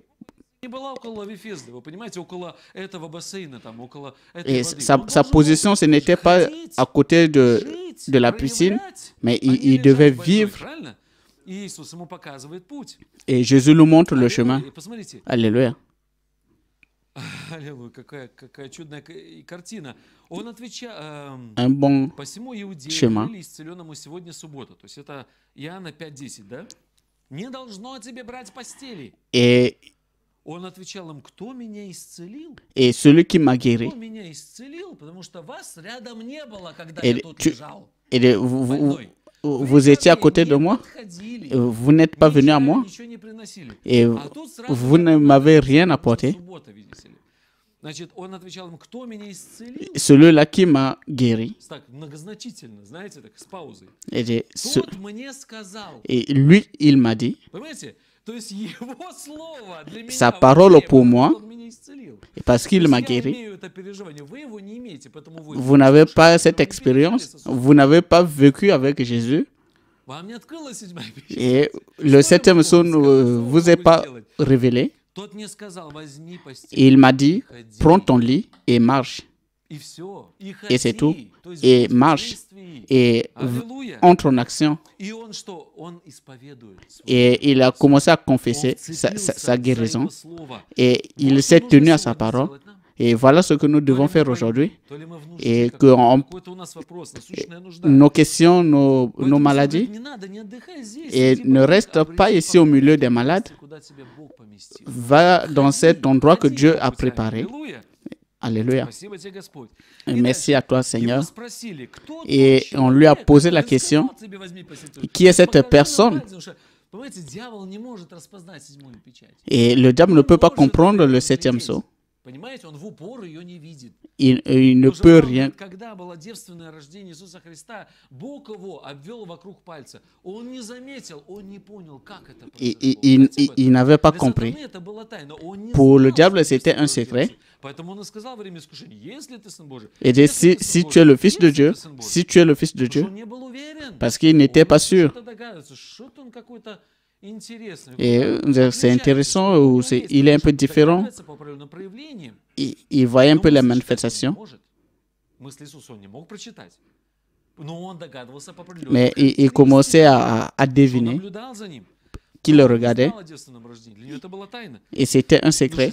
sa position, ce n'était pas à côté de la piscine, mais il devait vivre. Et Jésus nous montre le chemin. Alléluia. Un bon chemin. Et celui qui m'a guéri. Vous étiez à côté de moi, vous n'êtes pas venu à moi et vous ne m'avez rien apporté. Celui-là qui m'a guéri. Et lui, il m'a dit, sa parole pour moi, parce qu'il m'a guéri. Vous n'avez pas cette expérience, vous n'avez pas vécu avec Jésus. Et le septième son ne vous est pas révélé. Il m'a dit, prends ton lit et marche. Et c'est tout. Et marche. Et entre en action. Et il a commencé à confesser sa guérison. Et il s'est tenu à sa parole. Et voilà ce que nous devons faire aujourd'hui. Et que nos questions, nos maladies, et ne reste pas ici au milieu des malades. Va dans cet endroit que Dieu a préparé. Alléluia. Merci à toi, Seigneur. Et on lui a posé la question, qui est cette personne? Et le diable ne peut pas comprendre le septième sceau. Il ne peut rien. Il n'avait pas compris. Pour le diable, c'était un secret. Et dit, si tu es le Fils de Dieu, si tu es le Fils de Dieu, parce qu'il n'était pas sûr. Et c'est intéressant, ou il est un peu différent. Il voyait un peu les manifestations. Mais il commençait à deviner qui le regardait. Et c'était un secret.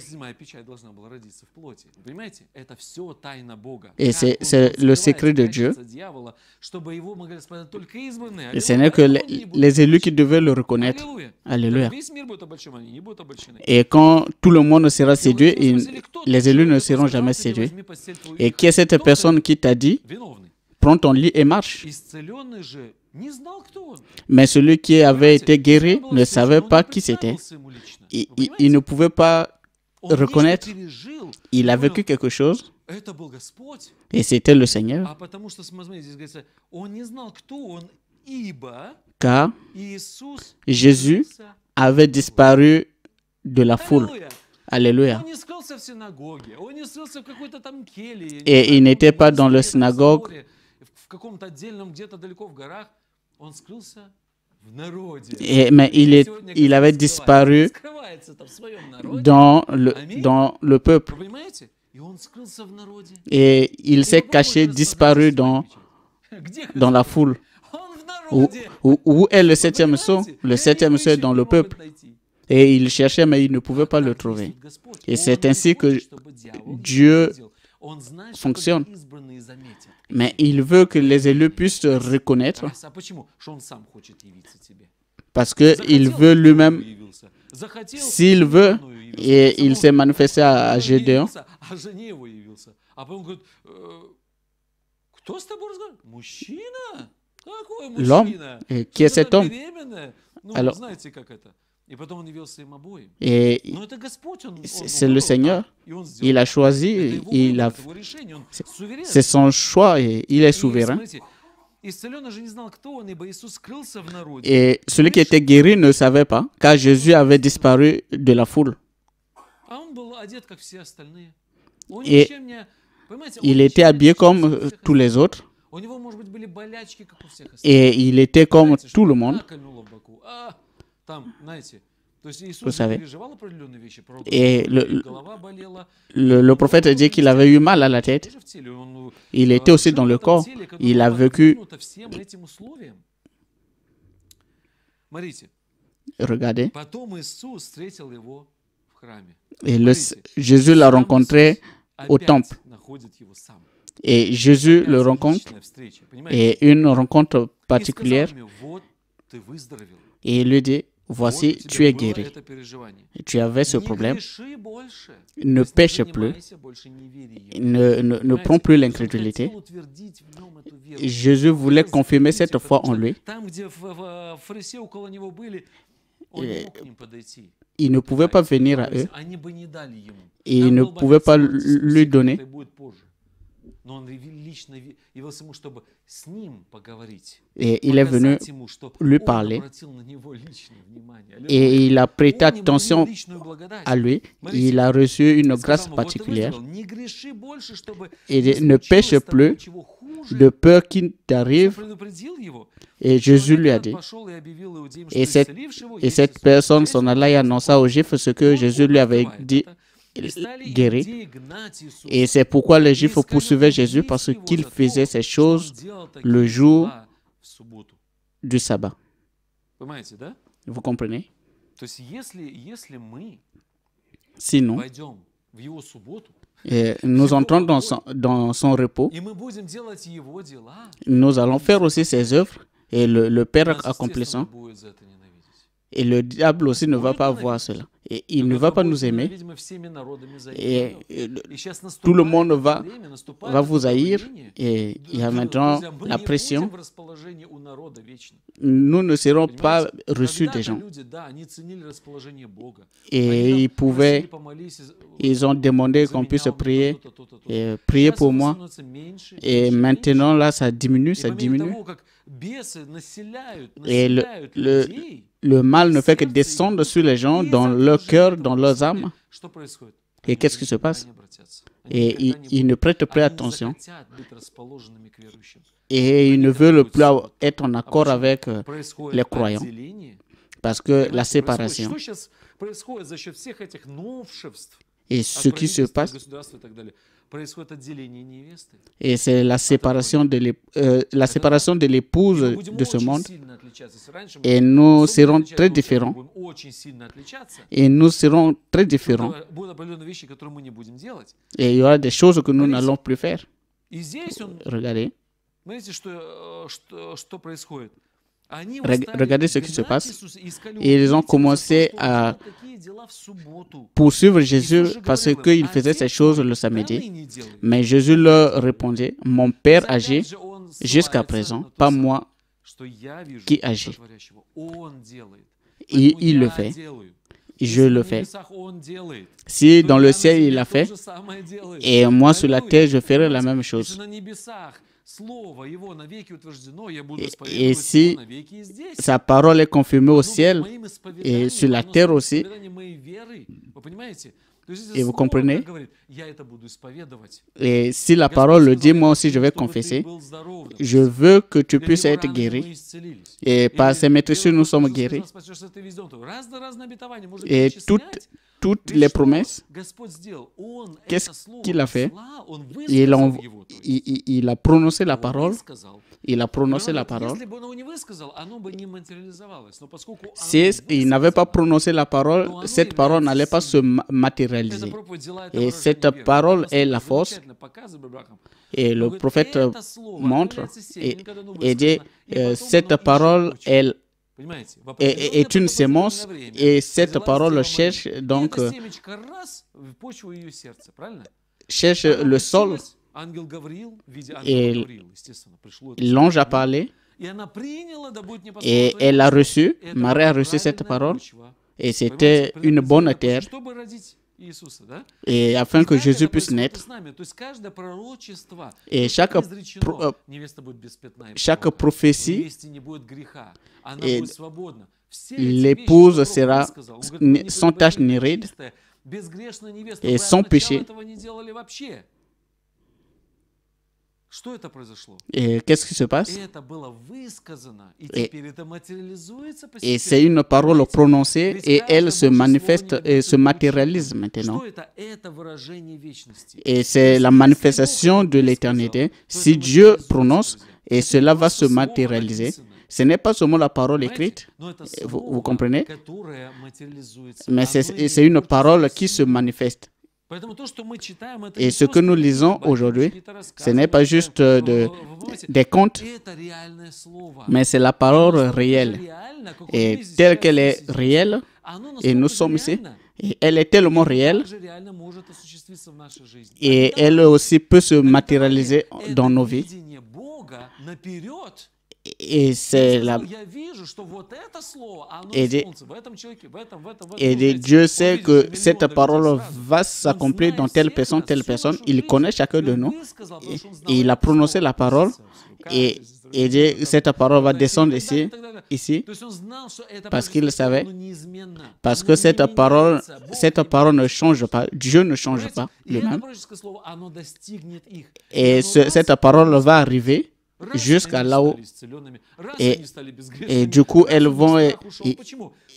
Et c'est le secret de Dieu. Et ce n'est que les élus qui devaient le reconnaître. Alléluia. Et quand tout le monde sera séduit, les élus ne seront jamais séduits. Et qui est cette personne qui t'a dit, prends ton lit et marche? Mais celui qui avait été guéri ne savait pas qui c'était. Il ne pouvait pas reconnaître. Il a vécu quelque chose. Et c'était le Seigneur. Car Jésus avait disparu de la foule. Alléluia. Et il n'était pas dans la synagogue. Mais il avait disparu dans le peuple. Et il s'est caché, disparu dans la foule. Où est le septième sceau? Le septième sceau est dans le peuple. Et il cherchait, mais il ne pouvait pas le trouver. Et c'est ainsi que Dieu fonctionne. Mais il veut que les élus puissent se reconnaître. Parce qu'il veut lui-même, s'il veut, et il s'est manifesté à Gédéon. L'homme, qui est cet homme? Alors, et c'est le Seigneur. Il a choisi, c'est son choix et il est souverain. Et celui qui était guéri ne savait pas, car Jésus avait disparu de la foule. Et il était habillé comme tous les autres. Et il était comme tout le monde. Vous savez. Et le prophète dit qu'il avait eu mal à la tête. Il était aussi dans le corps. Il a vécu. Regardez. Et Jésus l'a rencontré au temple. Et Jésus le rencontre. Et une rencontre particulière. Et il lui dit, voici, tu es guéri. Tu avais ce problème. Ne pêche plus. Ne prends plus l'incrédulité. Jésus voulait confirmer cette foi en lui. Il ne pouvait pas venir à eux. Et il ne pouvait pas lui donner. Et il est venu lui parler. Et il a prêté attention à lui. Il a reçu une grâce particulière. Et ne pêche plus de peur qu'il t'arrive. Et Jésus lui a dit. Et cette personne s'en alla et annonça aux Juifs ce que Jésus lui avait dit. Guéri. Et c'est pourquoi les Juifs poursuivaient Jésus parce qu'il faisait ces choses le jour du sabbat. Vous comprenez? Sinon, nous entrons dans son repos. Nous allons faire aussi ses œuvres et le Père accomplissant. Et le diable aussi ne va pas voir cela. Et il ne va pas nous aimer. Et tout le monde va vous haïr. Et il y a maintenant la pression. Nous ne serons pas reçus des gens. Et ils ont demandé qu'on puisse prier. Et prier pour moi. Et maintenant, là, ça diminue, ça diminue. Et le mal ne fait que descendre sur les gens, dans leur cœur, dans leurs âmes. Et qu'est-ce qui se passe? Et ils ne prêtent plus attention. Et ils ne veulent plus être en accord avec les croyants. Parce que la séparation. Et ce qui se passe, et c'est la séparation de l'épouse de ce monde. Et nous serons très différents. Et nous serons très différents. Et il y aura des choses que nous n'allons plus faire. Regardez. Regardez ce qui se passe. Ils ont commencé à poursuivre Jésus parce qu'il faisait ces choses le samedi. Mais Jésus leur répondait, mon Père agit jusqu'à présent, pas moi qui agis. Il le fait. Je le fais. Si dans le ciel il l'a fait, et moi sur la terre je ferai la même chose. Et si sa parole est confirmée au ciel et sur la terre aussi, et vous comprenez? Et si la parole le dit, moi aussi je vais confesser. Je veux que tu puisses être guéri. Et par ces maîtrises, nous sommes guéris. Et toutes les promesses, qu'est-ce qu'il a fait? Il a prononcé la parole. Il a prononcé la parole. Si il n'avait pas prononcé la parole, cette parole n'allait pas se matérialiser. Et cette parole est la force. Et le prophète montre et dit, cette parole est une sémence et cette parole cherche donc cherche le sol. Et l'ange a parlé et elle a reçu, Marie a reçu cette parole et c'était une bonne terre et afin que Jésus puisse naître. Et chaque prophétie, l'épouse sera sans tache ni ride et sans péché. Et qu'est-ce qui se passe? Et c'est une parole prononcée et elle se manifeste et se matérialise maintenant. Et c'est la manifestation de l'éternité. Si Dieu prononce, et cela va se matérialiser. Ce n'est pas seulement la parole écrite, vous comprenez? Mais c'est une parole qui se manifeste. Et ce que nous lisons aujourd'hui, ce n'est pas juste des contes, mais c'est la parole réelle. Et telle qu'elle est réelle, et nous sommes ici, et elle est tellement réelle, et elle aussi peut se matérialiser dans nos vies. Et c'est la... Et Dieu sait que cette parole va s'accomplir dans telle personne. Il connaît chacun de nous. Et il a prononcé la parole. Et cette parole va descendre ici parce qu'il savait. Parce que cette parole ne change pas. Dieu ne change pas lui-même. Et cette parole va arriver jusqu'à là où et du coup elles vont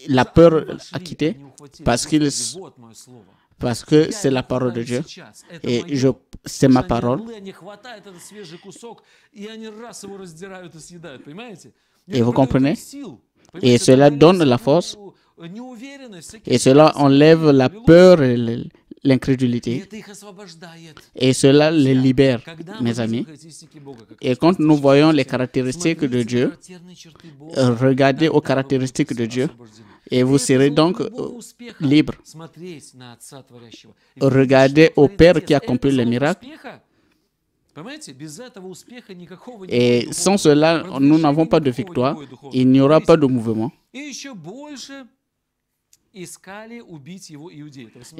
la peur a quitté parce que c'est la parole de Dieu et c'est ma parole et vous comprenez et cela donne la force et cela enlève la peur et l'incrédulité. Et cela les libère, mes amis. Et quand nous voyons les caractéristiques de Dieu, regardez aux caractéristiques de Dieu et vous serez donc libre. Regardez au Père qui accomplit les miracles. Et sans cela, nous n'avons pas de victoire. Il n'y aura pas de mouvement.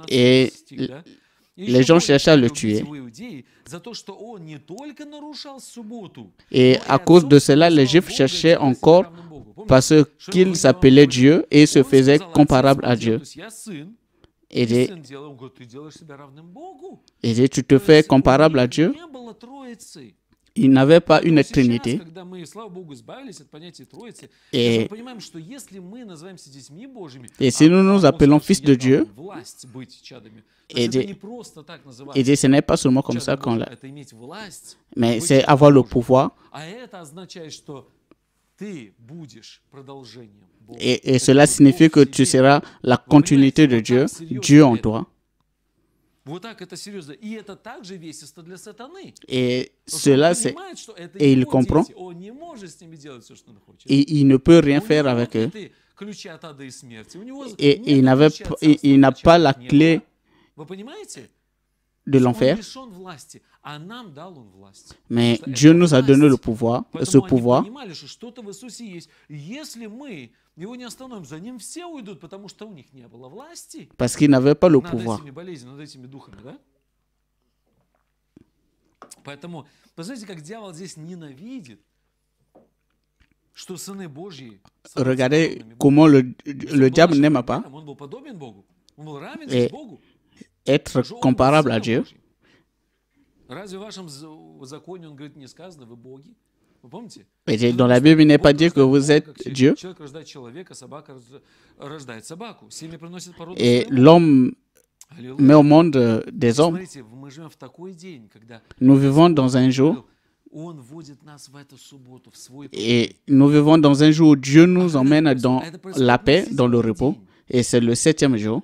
Et les gens cherchaient à le tuer. Et à cause de cela, les Juifs cherchaient encore parce qu'ils s'appelaient Dieu et se faisaient comparables à Dieu. Et tu te fais comparable à Dieu. Il n'avait pas une trinité. Et si nous nous appelons fils de Dieu, et ce n'est pas seulement comme ça qu'on l'a, mais c'est avoir le pouvoir. Et cela signifie que tu seras la continuité de Dieu, Dieu en toi. Et cela, c'est... Et il comprend. Et il ne peut rien faire avec eux. Et il n'a pas la clé de l'enfer. Mais Dieu nous a donné le pouvoir, ce pouvoir. Parce qu'il n'avait pas le pouvoir. Regardez comment le diable n'aime pas et être comparable à Dieu. Et dans la Bible, il n'est pas dit que vous êtes Dieu. Et l'homme met au monde des hommes. Nous vivons dans un jour. Et nous vivons dans un jour où Dieu nous emmène dans la paix, dans le repos. Et c'est le 7e jour.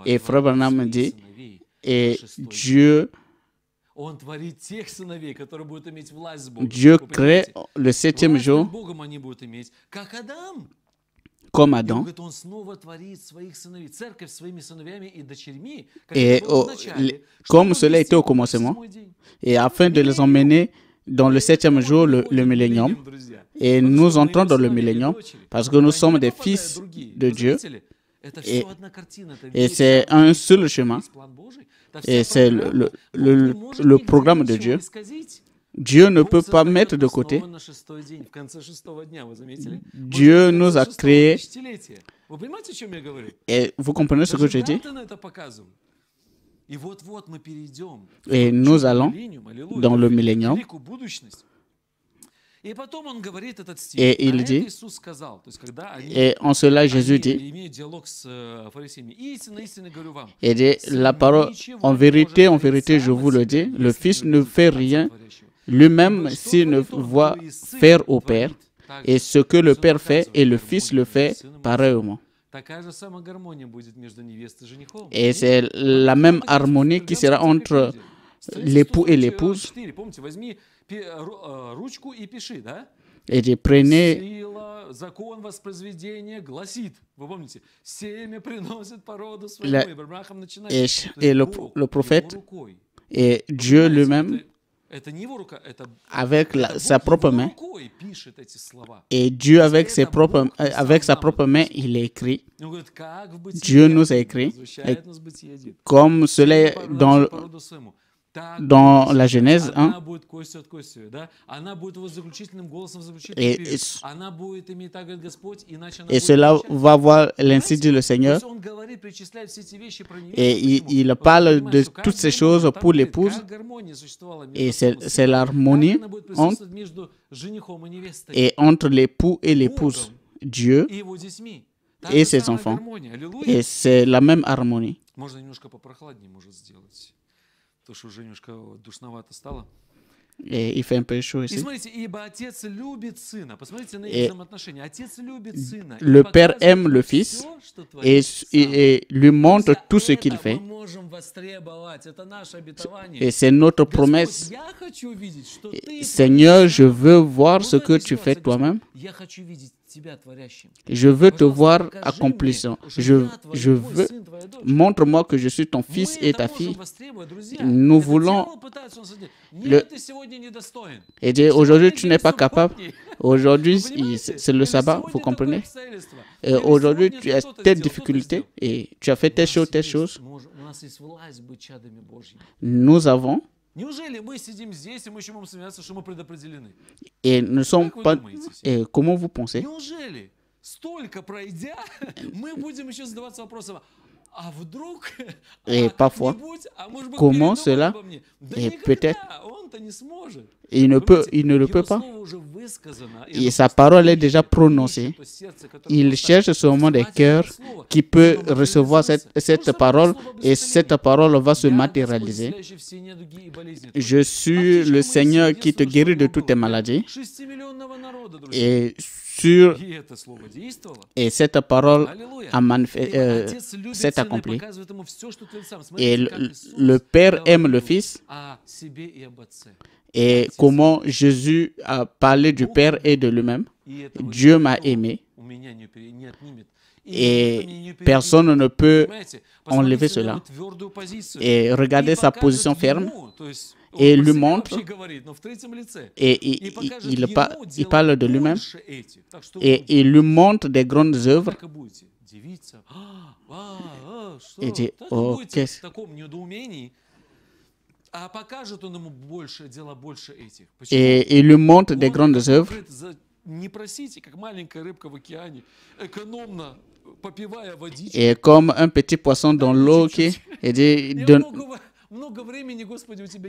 Et Frère Branham dit, et Dieu crée le 7e jour comme Adam. Et comme cela était au commencement, et afin de les emmener dans le 7e jour, le millénium. Et nous entrons dans le millénium parce que nous sommes des fils de Dieu. Et c'est un seul chemin. Et c'est le programme de Dieu. Dieu ne peut pas mettre de côté. Dieu nous a créés. Et vous comprenez ce que je dis? Et nous allons dans le millénium. Et il dit, et en cela Jésus dit, il dit, la parole, en vérité, je vous le dis, le Fils ne fait rien lui-même s'il ne voit faire au Père, et ce que le Père fait, et le Fils le fait pareillement. Et c'est la même harmonie qui sera entre l'époux et l'épouse. Et dit, prenez et le prophète et Dieu lui-même avec sa propre main. Et Dieu avec sa propre main, il écrit. Dieu nous a écrit. Comme cela est dans la Genèse 1. Et cela va voir, ainsi dit le Seigneur. Et il parle de toutes ces choses pour l'épouse. Et c'est l'harmonie entre l'époux et l'épouse. Dieu et ses enfants. Et c'est la même harmonie. Et il fait un peu chaud ici. Et le Père aime le Fils et lui montre tout ce qu'il fait. Et c'est notre promesse. Seigneur, je veux voir ce que tu fais toi-même. Je veux te voir accomplissant. Je veux. Montre-moi que je suis ton fils et ta fille. Nous voulons. Et dire aujourd'hui tu n'es pas capable. Aujourd'hui c'est le sabbat, vous comprenez? Et aujourd'hui tu as telle difficulté et tu as fait telle chose. Nous avons. Et ne sommes pas. Et comment vous pensez? Et parfois, comment cela? Et peut-être, il ne le peut pas. Et sa parole est déjà prononcée. Il cherche seulement des cœurs qui peuvent recevoir cette parole et cette parole va se matérialiser. Je suis le Seigneur qui te guérit de toutes tes maladies. Et cette parole s'est accomplie. Et le Père aime le Fils. Et comment Jésus a parlé du Père et de lui-même. Dieu m'a aimé. Et personne ne peut enlever cela. Et regardez sa position ferme. Et il lui montre. Et il parle de lui-même. Et il lui montre des grandes œuvres. Et dit, oh, qu'est-ce? Et il lui montre des grandes œuvres. Et comme un petit poisson dans l'eau qui dit,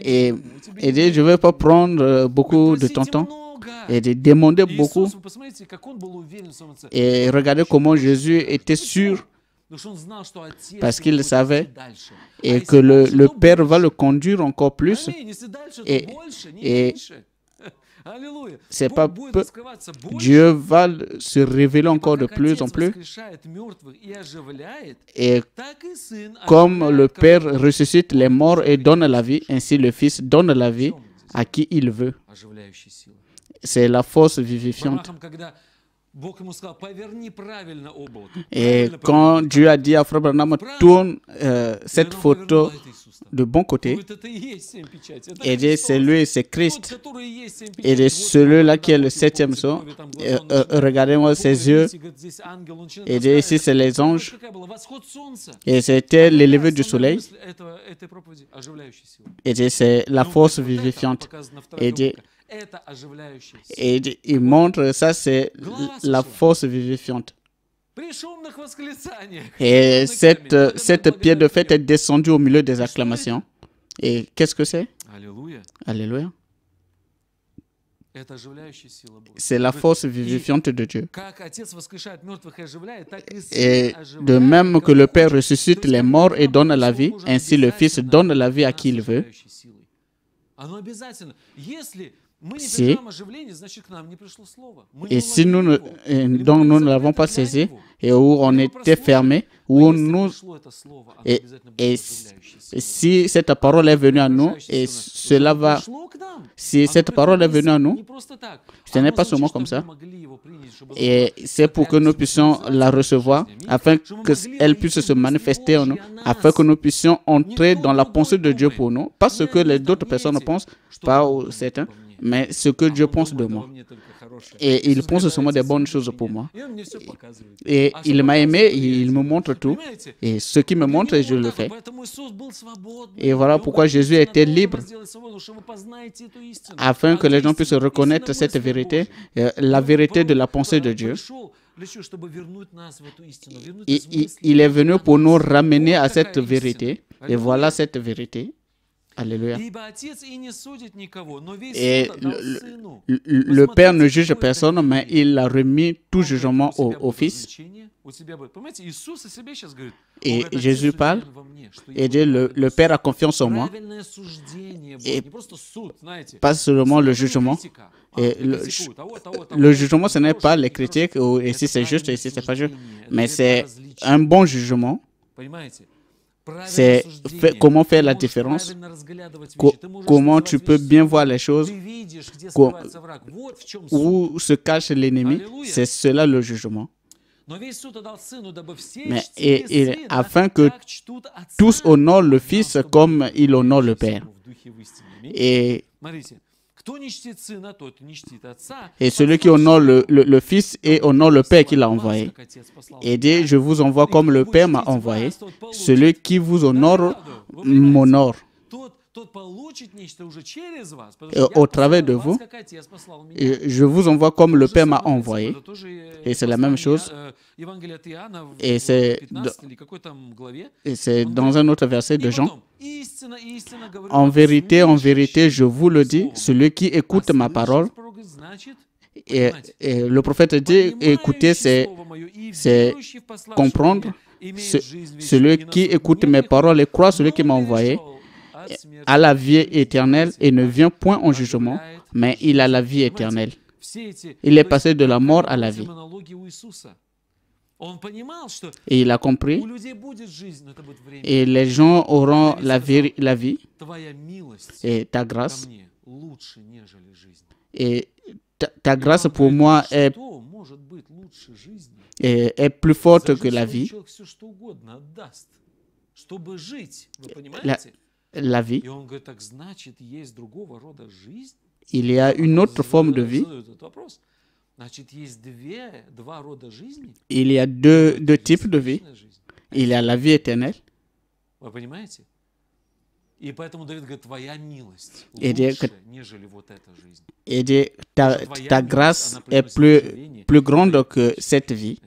et dit, je ne vais pas prendre beaucoup de ton temps. Et de demander beaucoup. Et regardez comment Jésus était sûr. Parce qu'il savait et que le Père va le conduire encore plus. Et c'est pas peu. Dieu va se révéler encore de plus en plus. Et comme le Père ressuscite les morts et donne la vie, ainsi le Fils donne la vie à qui il veut. C'est la force vivifiante. Et quand Dieu a dit à Frère Branham, tourne cette photo de bon côté, et dit c'est lui, c'est Christ. Et c'est celui-là qui est le septième son. Regardez-moi ses yeux. Et dit ici c'est les anges. Et c'était le lever du soleil. Et dit c'est la force vivifiante. Et dit et il montre ça, c'est la force vivifiante. Et cette pierre de fête est descendue au milieu des acclamations. Et qu'est-ce que c'est? Alléluia. C'est la force vivifiante de Dieu. Et de même que le Père ressuscite les morts et donne la vie, ainsi le Fils donne la vie à qui il veut. Si nous ne l'avons pas saisi et où on était fermé, et si cette parole est venue à nous, et cela va, si cette parole est venue à nous, ce n'est pas seulement comme ça, et c'est pour que nous puissions la recevoir, afin qu'elle puisse se manifester en nous, afin que nous puissions entrer dans la pensée de Dieu pour nous, pas ce que les autres personnes pensent, pas certains, mais ce que Dieu pense de moi. Et il pense seulement des bonnes choses pour moi. Et il m'a aimé, il me montre tout. Et ce qu'il me montre, je le fais. Et voilà pourquoi Jésus était libre, afin que les gens puissent reconnaître cette vérité, la vérité de la pensée de Dieu. Il est venu pour nous ramener à cette vérité. Et voilà cette vérité. Alléluia. Et le Père ne juge personne, mais il a remis tout jugement au Fils. Et Jésus parle et dit, le Père a confiance en moi. Et pas seulement le jugement. Et le jugement, ce n'est pas les critiques, et si c'est juste et si c'est pas juste, mais c'est un bon jugement. C'est comment faire la différence, comment tu peux bien voir les choses, où se cache l'ennemi, c'est cela le jugement. Mais afin que tous honorent le Fils comme il honore le Père. Et celui qui honore le Fils et honore le Père qui l'a envoyé. Et dit, je vous envoie comme le Père m'a envoyé. Celui qui vous honore m'honore. Au travers de vous, je vous envoie comme le Père m'a envoyé. Et c'est la même chose. Et c'est dans un autre verset de Jean. En vérité, je vous le dis, celui qui écoute ma parole, et le prophète dit, écouter, c'est comprendre. Celui qui écoute mes paroles et croit celui qui m'a envoyé, a la vie éternelle et ne vient point en jugement, mais il a la vie éternelle. Il est passé de la mort à la vie. Et il a compris, et les gens auront la vie, et ta grâce, et ta grâce pour moi est plus forte que la vie. La vie. Il y a une autre forme de vie. Il y a deux types de vie. Il y a la vie éternelle. Et ta grâce est plus grande que cette vie.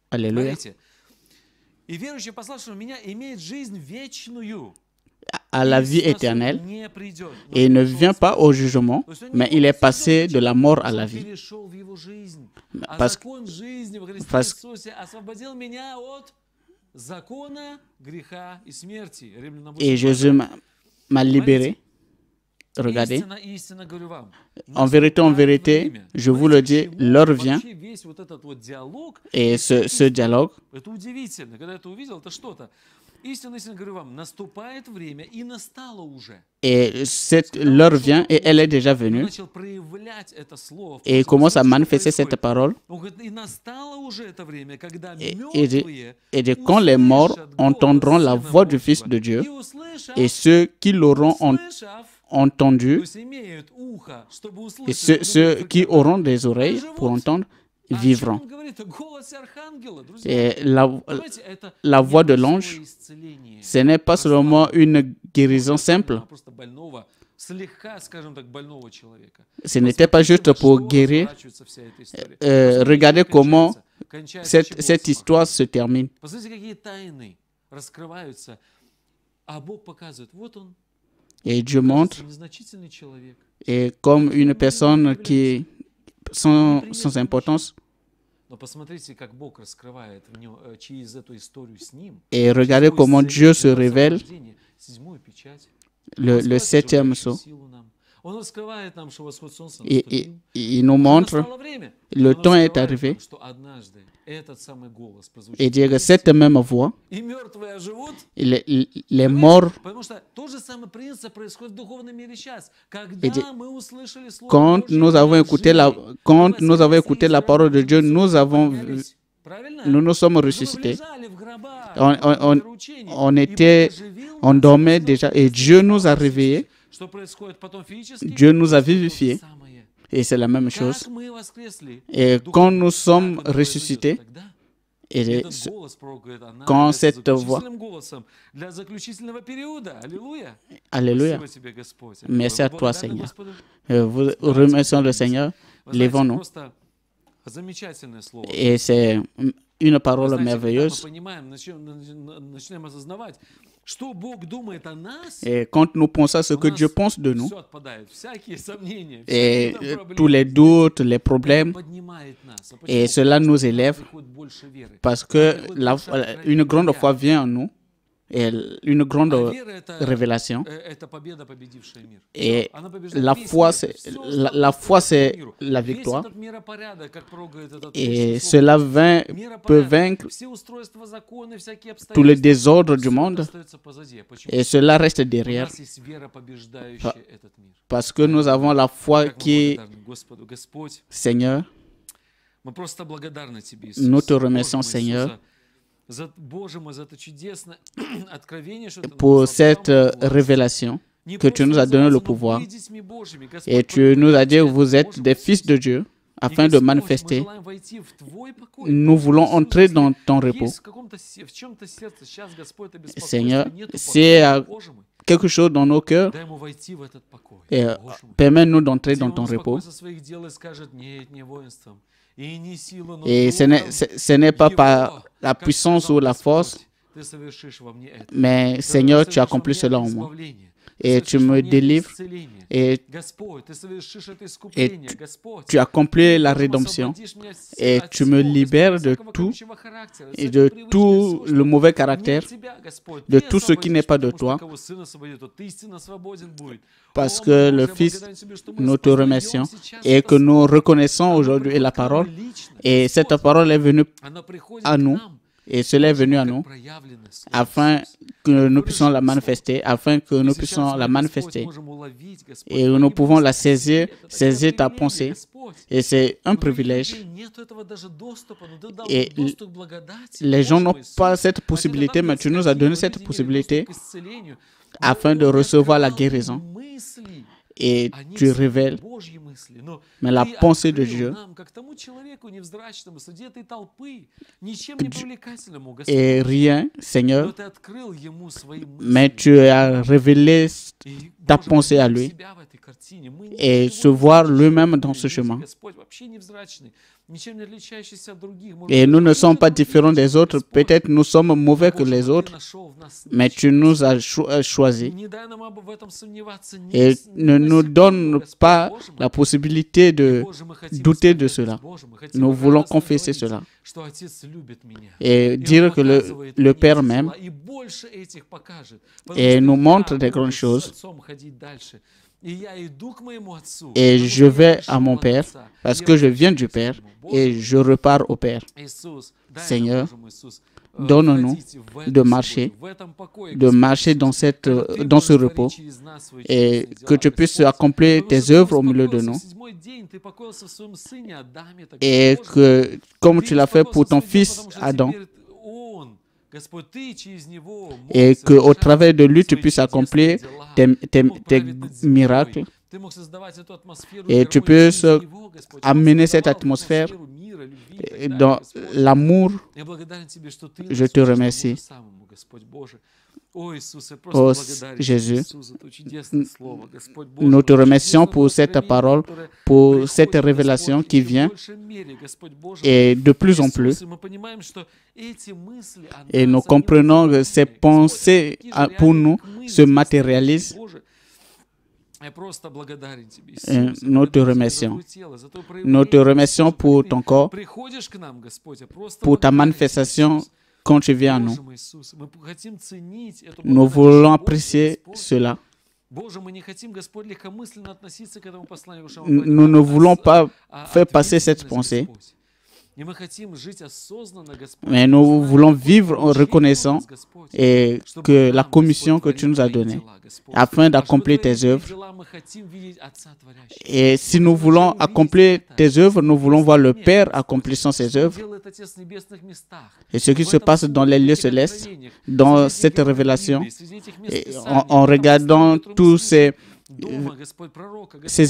Alléluia. À la vie éternelle et ne vient pas au jugement, mais il est passé de la mort à la vie. Et Jésus m'a libéré. Regardez. En vérité, je vous le dis, l'heure vient. Et ce dialogue, et l'heure vient et elle est déjà venue. Et il commence à manifester cette parole. Et quand les morts entendront la voix du Fils de Dieu, et ceux qui l'auront entendu, et ceux qui auront des oreilles pour entendre, vivront. Et la voix de l'ange, ce n'est pas seulement une guérison simple. Ce n'était pas juste pour guérir. Regardez comment cette histoire se termine. Et Dieu montre, et comme une personne qui sans importance. Et regardez comment Dieu se révèle, le septième sceau. Et il nous montre, le temps est arrivé, et dire cette même voix, les morts, quand nous avons écouté la parole de Dieu, nous nous sommes ressuscités. On dormait déjà et Dieu nous a réveillés. Dieu nous a vivifiés. Et c'est la même chose. Et quand nous sommes ressuscités, et quand cette voix... Alléluia. Merci à toi, Seigneur. Vous remercions le Seigneur. Lèvons-nous. Et c'est une parole merveilleuse. Et quand nous pensons à ce que Dieu pense de nous, et tous les doutes, les problèmes, et cela nous élève parce que une grande foi vient en nous, et une grande révélation. Et la foi, c'est la victoire. Et cela peut vaincre tous les désordres du monde. Et cela reste derrière. Parce que nous avons la foi qui... Seigneur, nous te remercions, Seigneur, pour cette révélation que tu nous as donné le pouvoir. Et tu nous as dit que vous êtes des fils de Dieu afin de manifester. Nous voulons entrer dans ton repos. Seigneur, s'il y a quelque chose dans nos cœurs, permets-nous d'entrer dans ton repos. Et ce n'est pas par la puissance ou la force, mais Seigneur, tu accomplis cela en moi. Et tu me délivres et tu accomplis la rédemption et tu me libères de tout et de tout le mauvais caractère, de tout ce qui n'est pas de toi. Parce que le Fils, nous te remercions et que nous reconnaissons aujourd'hui la parole et cette parole est venue à nous. Et cela est venu à nous afin que nous puissions la manifester, Et nous pouvons la saisir ta pensée. Et c'est un privilège. Et les gens n'ont pas cette possibilité, mais tu nous as donné cette possibilité afin de recevoir la guérison. Et tu révèles, mais la pensée de Dieu est rien, Seigneur, mais tu as révélé ta pensée à lui et se voir lui-même dans ce chemin. Et nous ne sommes pas différents des autres. Peut-être nous sommes mauvais que les autres, mais tu nous as choisis. Et ne nous donne pas la possibilité de douter de cela. Nous voulons confesser cela. Et dire que le Père m'aime et nous montre des grandes choses. Et je vais à mon Père parce que je viens du Père et je repars au Père. Seigneur, donne-nous de marcher dans ce repos et que tu puisses accomplir tes œuvres au milieu de nous. Et que, comme tu l'as fait pour ton fils Adam, et qu'au travers de lui, tu puisses accomplir tes miracles Et tu peux amener cette atmosphère dans l'amour. Je te remercie. Oh Jésus, nous te remercions pour cette parole, pour cette révélation qui vient et de plus en plus. Et nous comprenons que ces pensées pour nous se matérialisent. Et nous te remercions. Nous te remercions pour ton corps, pour ta manifestation quand tu viens à nous. Nous voulons apprécier cela. Nous ne voulons pas faire passer cette pensée, mais nous voulons vivre en reconnaissant et que la commission que tu nous as donnée afin d'accomplir tes œuvres. Et si nous voulons accomplir tes œuvres, nous voulons voir le Père accomplissant ses œuvres. Et ce qui se passe dans les lieux célestes, dans cette révélation, et en regardant tous ces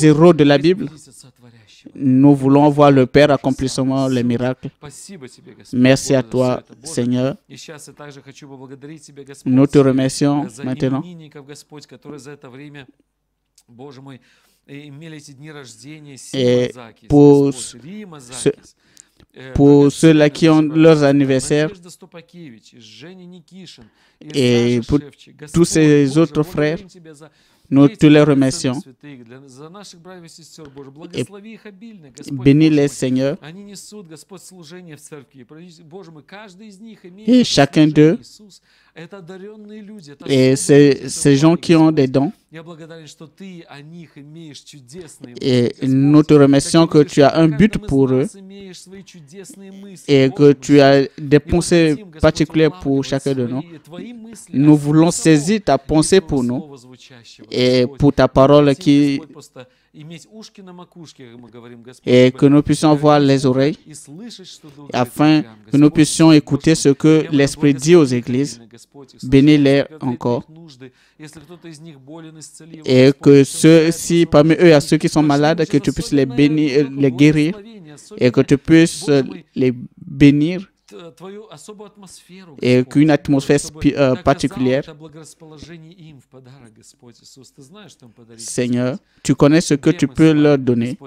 héros de la Bible, nous voulons voir le Père accomplissant les miracles. Merci à toi, Seigneur. Nous te remercions maintenant et pour ceux-là qui ont leurs anniversaires et pour tous ces autres frères, nous te les remercions. Et bénis-les, Seigneur. Et chacun d'eux, et ces gens qui ont des dons, et nous te remercions que tu as un but pour eux et que tu as des pensées particulières pour chacun de nous. Nous voulons saisir ta pensée pour nous et pour ta parole et que nous puissions avoir les oreilles afin que nous puissions écouter ce que l'Esprit dit aux églises. Bénis-les encore. Et que ceux-ci, parmi eux, à ceux qui sont malades, que tu puisses les bénir, les guérir et que tu puisses les bénir et qu'une atmosphère particulière. Seigneur, tu connais ce que tu peux leur donner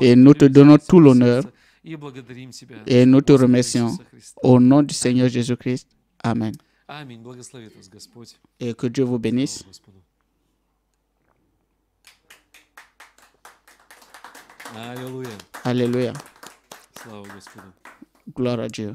et nous te donnons tout l'honneur et nous te remercions au nom du Seigneur Jésus-Christ. Amen. Et que Dieu vous bénisse. Alléluia. Gloire à Dieu.